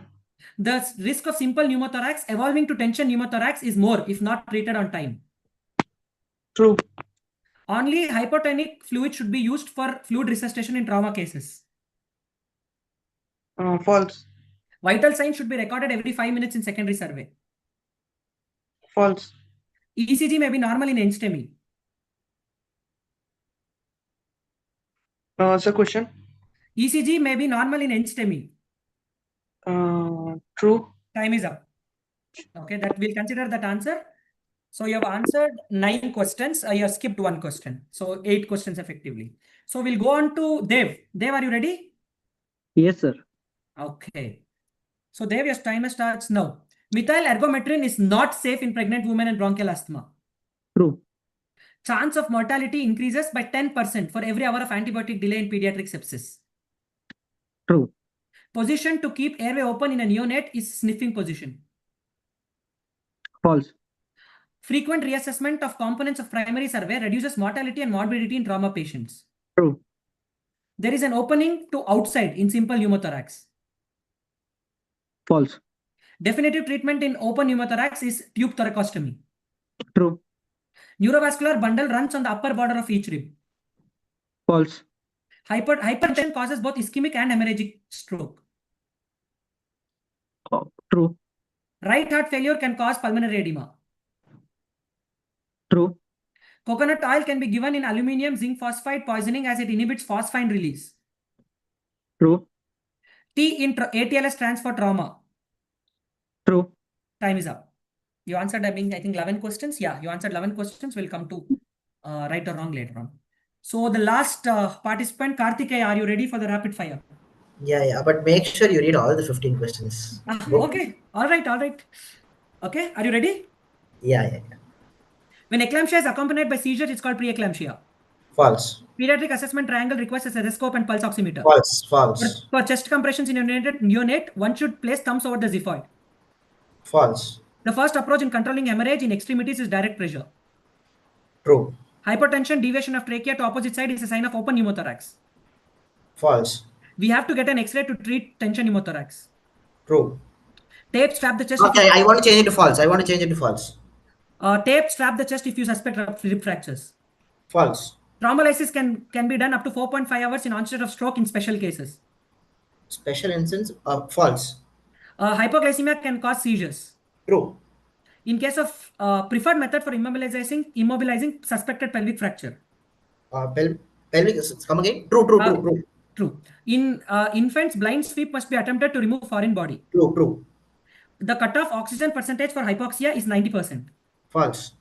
S1: The risk of simple pneumothorax evolving to tension pneumothorax is more if not treated on time.
S7: True.
S1: Only hypotonic fluid should be used for fluid resuscitation in trauma cases.
S7: False.
S1: Vital signs should be recorded every 5 minutes in secondary survey.
S7: False.
S1: ECG may be normal in NSTEMI.
S7: Sir, question.
S1: ECG may be normal in NSTEMI.
S7: True.
S1: Time is up. Okay, that we'll consider that answer. So you have answered 9 questions. You have skipped 1 question. So 8 questions effectively. So we'll go on to Dev. Dev, are you ready?
S5: Yes, sir.
S1: Okay. So Dev, your timer starts now. Methyl ergometrin is not safe in pregnant women and bronchial asthma.
S5: True.
S1: Chance of mortality increases by 10% for every hour of antibiotic delay in pediatric sepsis.
S5: True.
S1: Position to keep airway open in a neonate is sniffing position.
S5: False.
S1: Frequent reassessment of components of primary survey reduces mortality and morbidity in trauma patients.
S5: True.
S1: There is an opening to outside in simple pneumothorax.
S5: False.
S1: Definitive treatment in open pneumothorax is tube thoracostomy.
S5: True.
S1: Neurovascular bundle runs on the upper border of each rib.
S5: False.
S1: Hypertension causes both ischemic and hemorrhagic stroke.
S5: True.
S1: Right heart failure can cause pulmonary edema.
S5: True.
S1: Coconut oil can be given in aluminium zinc phosphide poisoning as it inhibits phosphine release.
S5: True.
S1: T in ATLS stands for trauma.
S5: True.
S1: Time is up. You answered, I think 11 questions. Yeah, you answered 11 questions. We'll come to right or wrong later on. So the last participant, Karthikeyan, are you ready for the rapid fire?
S3: Yeah, but make sure you read all the 15 questions.
S1: Okay, all right. Okay, are you ready?
S3: Yeah.
S1: When eclampsia is accompanied by seizure, it's called preeclampsia.
S3: False.
S1: Pediatric assessment triangle requires a stethoscope and pulse oximeter.
S3: False.
S1: For chest compressions in neonate, one should place thumbs over the xiphoid.
S3: False.
S1: The first approach in controlling hemorrhage in extremities is direct pressure.
S3: True.
S1: Hypertension, deviation of trachea to opposite side is a sign of open pneumothorax.
S3: False.
S1: We have to get an X-ray to treat tension pneumothorax.
S3: True.
S1: Tape strap the chest.
S3: Okay, I want to change it to false.
S1: Tape strap the chest if you suspect rib fractures.
S3: False.
S1: Thrombolysis can be done up to 4.5 hours in onset of stroke in special cases.
S3: Special instance, false.
S1: Hypoglycemia can cause seizures.
S3: True.
S1: In case of preferred method for immobilizing suspected pelvic fracture.
S3: Pelvic, come again? True.
S1: In infants, blind sweep must be attempted to remove foreign body.
S3: True.
S1: The cutoff oxygen percentage for hypoxia is 90%.
S3: False.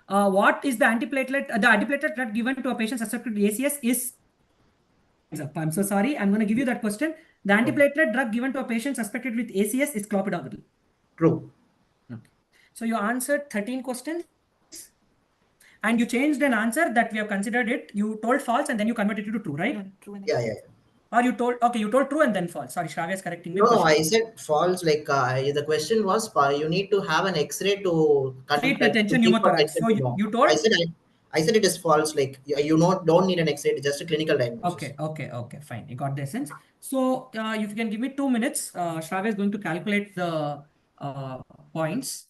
S1: What is the antiplatelet? The antiplatelet drug given to a patient suspected with ACS is. I'm so sorry. I'm going to give you that question. The antiplatelet drug given to a patient suspected with ACS is clopidogrel.
S3: True.
S1: Okay. So you answered 13 questions. And you changed an answer that we have considered it. You told false and then you converted it to true, right?
S3: Yeah.
S1: Or you told true and then false. Sorry, Shravya is correcting me.
S3: No, I said false. Like the question was, you need to have an X-ray to
S1: treat the tension pneumothorax. So you told.
S3: I said it is false. Like you don't need an X-ray, just a clinical diagnosis.
S1: Okay, fine. You got the essence. So if you can give me 2 minutes, Shravya is going to calculate the points.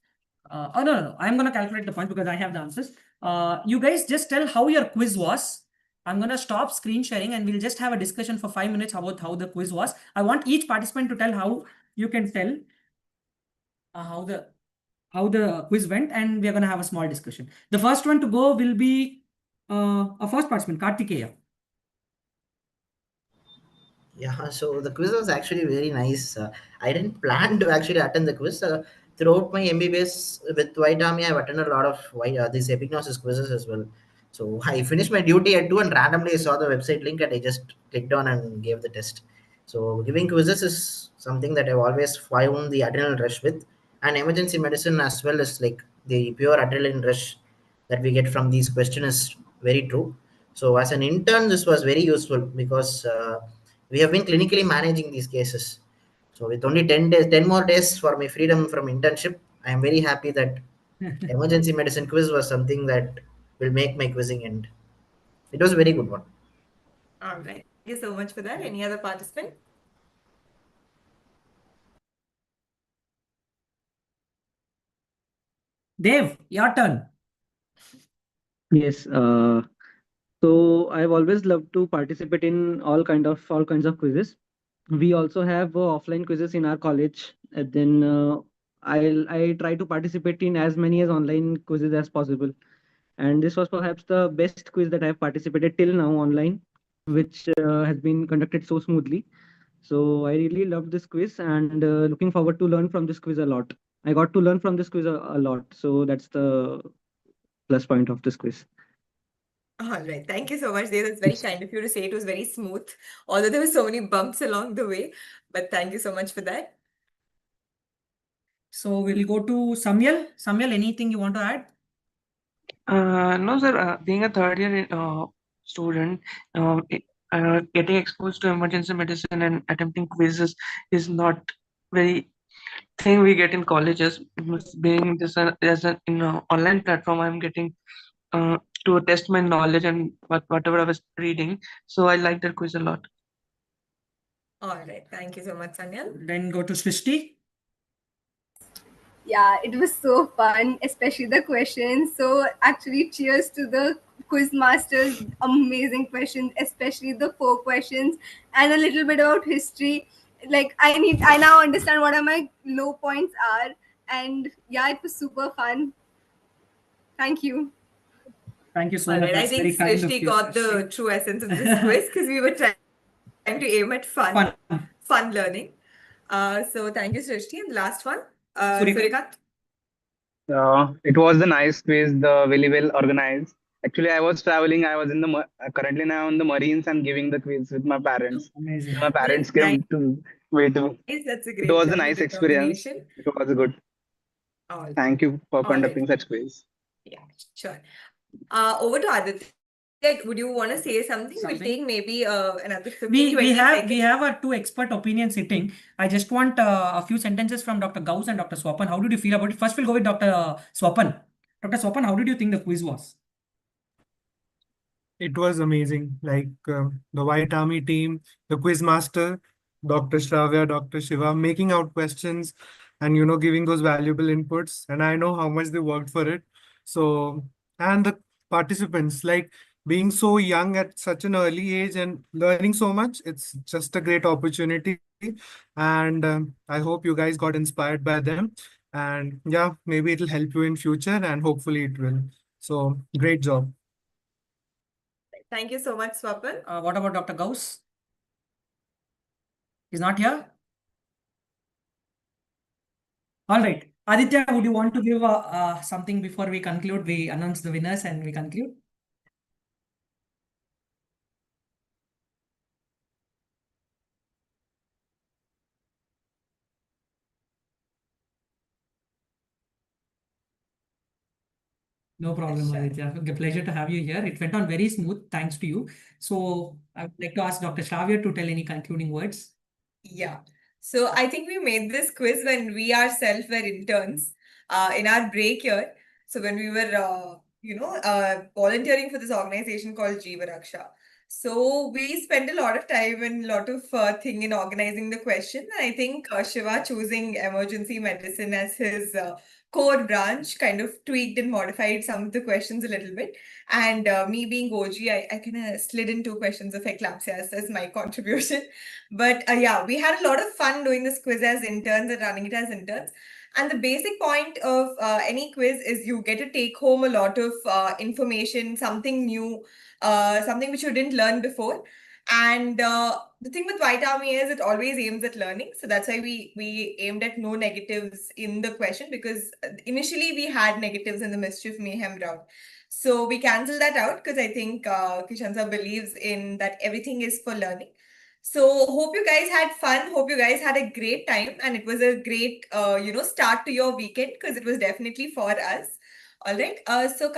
S1: No. I'm going to calculate the points because I have the answers. You guys just tell how your quiz was. I'm going to stop screen sharing and we'll just have a discussion for 5 minutes about how the quiz was. I want each participant to tell how you can tell how the quiz went, and we are going to have a small discussion. The first one to go will be a first participant, Karthikeyan.
S3: Yeah, so the quiz was actually very nice. I didn't plan to actually attend the quiz. Throughout my MBBS with White Army, I've attended a lot of these EPIGNOSIS quizzes as well. So I finished my duty at 2 and randomly I saw the website link and I just clicked on and gave the test. So giving quizzes is something that I've always found the adrenaline rush with. And emergency medicine as well as like the pure adrenaline rush that we get from these questions is very true. So as an intern, this was very useful because we have been clinically managing these cases. So with only 10 more days for my freedom from internship, I am very happy that emergency medicine quiz was something that will make my quizzing end. It was a very good one.
S2: All right. Thank you so much for that. Any other participant?
S1: Dev, your turn.
S5: Yes. So I've always loved to participate in all kinds of quizzes. We also have offline quizzes in our college. And then I try to participate in as many as online quizzes as possible. And this was perhaps the best quiz that I have participated till now online, which has been conducted so smoothly. So I really loved this quiz and looking forward to learn from this quiz a lot. I got to learn from this quiz a lot. So that's the plus point of this quiz.
S2: All right. Thank you so much, Dev. That's very kind of you to say it was very smooth, although there were so many bumps along the way. But thank you so much for that.
S1: So we'll go to Sanyal. Sanyal, anything you want to add?
S7: No, sir. Being a third year student, getting exposed to emergency medicine and attempting quizzes is not very thing we get in colleges. Being this as an online platform, I'm getting to test my knowledge and whatever I was reading. So I like that quiz a lot.
S2: All right. Thank you so much, Sanyal.
S1: Then go to Srishti.
S6: Yeah, it was so fun, especially the questions. So actually, cheers to the quiz masters. Amazing questions, especially the 4 questions and a little bit about history. Like I now understand what are my low points are, and yeah, it was super fun. Thank you.
S1: Thank you so
S2: All
S1: much.
S2: right, I
S1: That's
S2: think
S1: very kind of
S2: Srishti
S1: you.
S2: got the true essence of this quiz because we were trying to aim at fun learning. So thank you, Srishti. And the last one, Suryakant.
S8: It was a nice quiz, the very well organized. Actually, I was traveling. I was in the currently now in the Marines. I'm giving the quiz with my parents.
S1: Amazing.
S8: My parents came to wait.
S2: That's a
S8: It
S2: great
S8: was a
S2: job, the
S8: nice experience.
S2: determination.
S8: It was good.
S2: All
S8: Thank you for
S2: right.
S8: conducting such quiz.
S2: Yeah, sure. Over to Aditya. Would you want to say something? We'll take maybe another 15, 20 seconds.
S1: We have our two expert opinions sitting. I just want a few sentences from Dr. Gauss and Dr. Swapan. How did you feel about it? First, we'll go with Dr. Swapan. Dr. Swapan, how did you think the quiz was?
S4: It was amazing. Like the White Army team, the quiz master, Dr. Shravya, Dr. Shiva, making out questions and, giving those valuable inputs. And I know how much they worked for it. So, and the participants, like being so young at such an early age and learning so much, it's just a great opportunity. And I hope you guys got inspired by them. And yeah, maybe it'll help you in future and hopefully it will. So great job.
S2: Thank you so much, Swapan.
S1: What about Dr. Gauss? He's not here? All right. Aditya, would you want to give something before we conclude? We announce the winners and we conclude. No problem, Aditya. Okay, pleasure to have you here. It went on very smooth, thanks to you. So I would like to ask Dr. Shravya to tell any concluding words.
S2: Yeah. So I think we made this quiz when we ourselves were interns in our break year. So when we were, volunteering for this organization called Jeeva Raksha. So we spent a lot of time and a lot of thing in organizing the question. And I think Shiva choosing emergency medicine as his core branch kind of tweaked and modified some of the questions a little bit. And me being OG, I kind of slid in 2 questions of eclampsia as my contribution. But yeah, we had a lot of fun doing this quiz as interns and running it as interns. And the basic point of any quiz is you get to take home a lot of information, something new, something which you didn't learn before. And the thing with White Army is it always aims at learning. So that's why we aimed at no negatives in the question, because initially we had negatives in the mischief mayhem round. So we canceled that out because I think Kishan sir believes in that everything is for learning. So hope you guys had fun. Hope you guys had a great time, and it was a great start to your weekend, because it was definitely for us. All right. So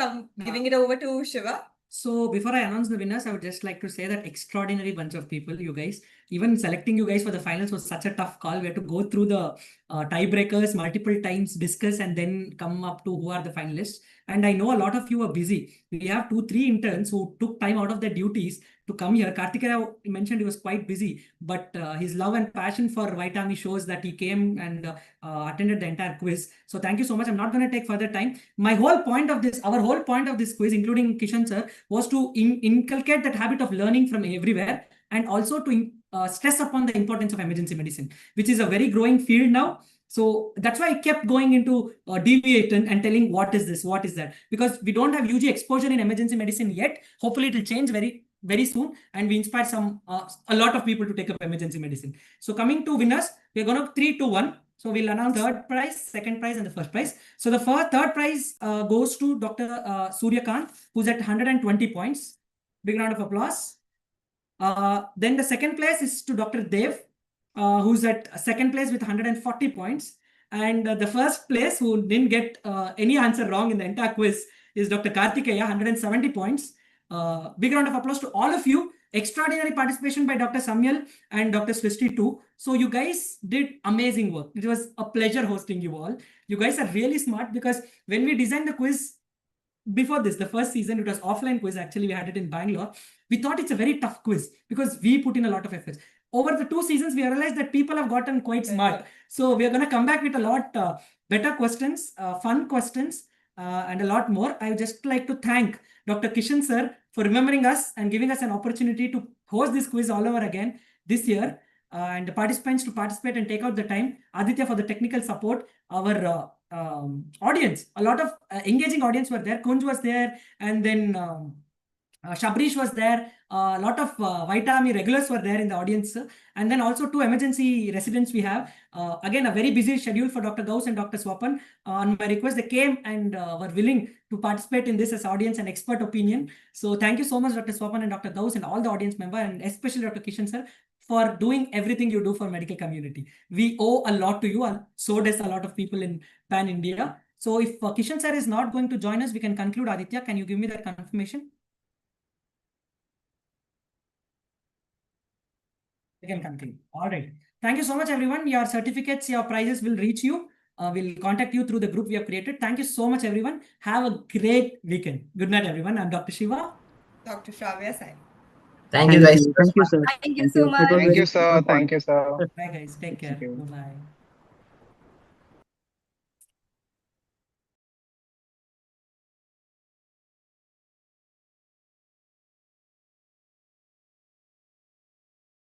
S2: giving it over to Shiva.
S1: So before I announce the winners, I would just like to say that extraordinary bunch of people, you guys. Even selecting you guys for the finals was such a tough call. We had to go through the tiebreakers multiple times, discuss, and then come up to who are the finalists. And I know a lot of you are busy. We have 2-3 interns who took time out of their duties to come here. Karthikeyan mentioned he was quite busy, but his love and passion for White Army shows that he came and attended the entire quiz. So thank you so much. I'm not going to take further time. Our whole point of this quiz, including Kishan sir, was to inculcate that habit of learning from everywhere, and also to stress upon the importance of emergency medicine, which is a very growing field now. So that's why I kept going into deviate and telling what is this, what is that, because we don't have UG exposure in emergency medicine yet. Hopefully it will change very soon, and we inspire a lot of people to take up emergency medicine. So coming to winners, we're going to 3, 2, 1. So we'll announce third prize, second prize, and the first prize. So the third prize goes to Dr. Suryakant, who's at 120 points. Big round of applause. Then the second place is to Dr. Dev, who's at second place with 140 points. And the first place, who didn't get any answer wrong in the entire quiz, is Dr. Karthikeyan, 170 points. Big round of applause to all of you. Extraordinary participation by Dr. Sanyal and Dr. Srishti too. So you guys did amazing work. It was a pleasure hosting you all. You guys are really smart, because when we designed the quiz before this, the first season, it was offline quiz. Actually, we had it in Bangalore. We thought it's a very tough quiz because we put in a lot of efforts. Over the 2 seasons, we realized that people have gotten quite smart. So we are going to come back with a lot better questions, fun questions, and a lot more. I would just like to thank Dr. Kishan sir for remembering us and giving us an opportunity to host this quiz all over again this year, and the participants to participate and take out the time. Aditya for the technical support, our audience. A lot of engaging audience were there. Kunj was there, and then Shabrish was there. A lot of White Army regulars were there in the audience, and then also 2 emergency residents we have. Again, a very busy schedule for Dr. Gauss and Dr. Swapan. On my request, they came and were willing to participate in this as audience and expert opinion. So thank you so much, Dr. Swapan and Dr. Gauss and all the audience member, and especially Dr. Kishan sir, for doing everything you do for medical community. We owe a lot to you, and so does a lot of people in Pan India. So if Kishan sir is not going to join us, we can conclude. Aditya, can you give me that confirmation? We can continue. All right. Thank you so much, everyone. Your certificates, your prizes will reach you. We'll contact you through the group we have created. Thank you so much, everyone. Have a great weekend. Good night, everyone. I'm Dr. Shiva.
S2: Dr. Shravya Sai.
S3: Thank you, guys.
S5: Thank you, sir.
S6: Thank you so
S5: It was
S6: much.
S8: Thank
S5: very
S8: you, sir.
S5: fun.
S8: Thank you, sir.
S1: Bye, guys. Take care.
S8: Thank you.
S1: Bye-bye.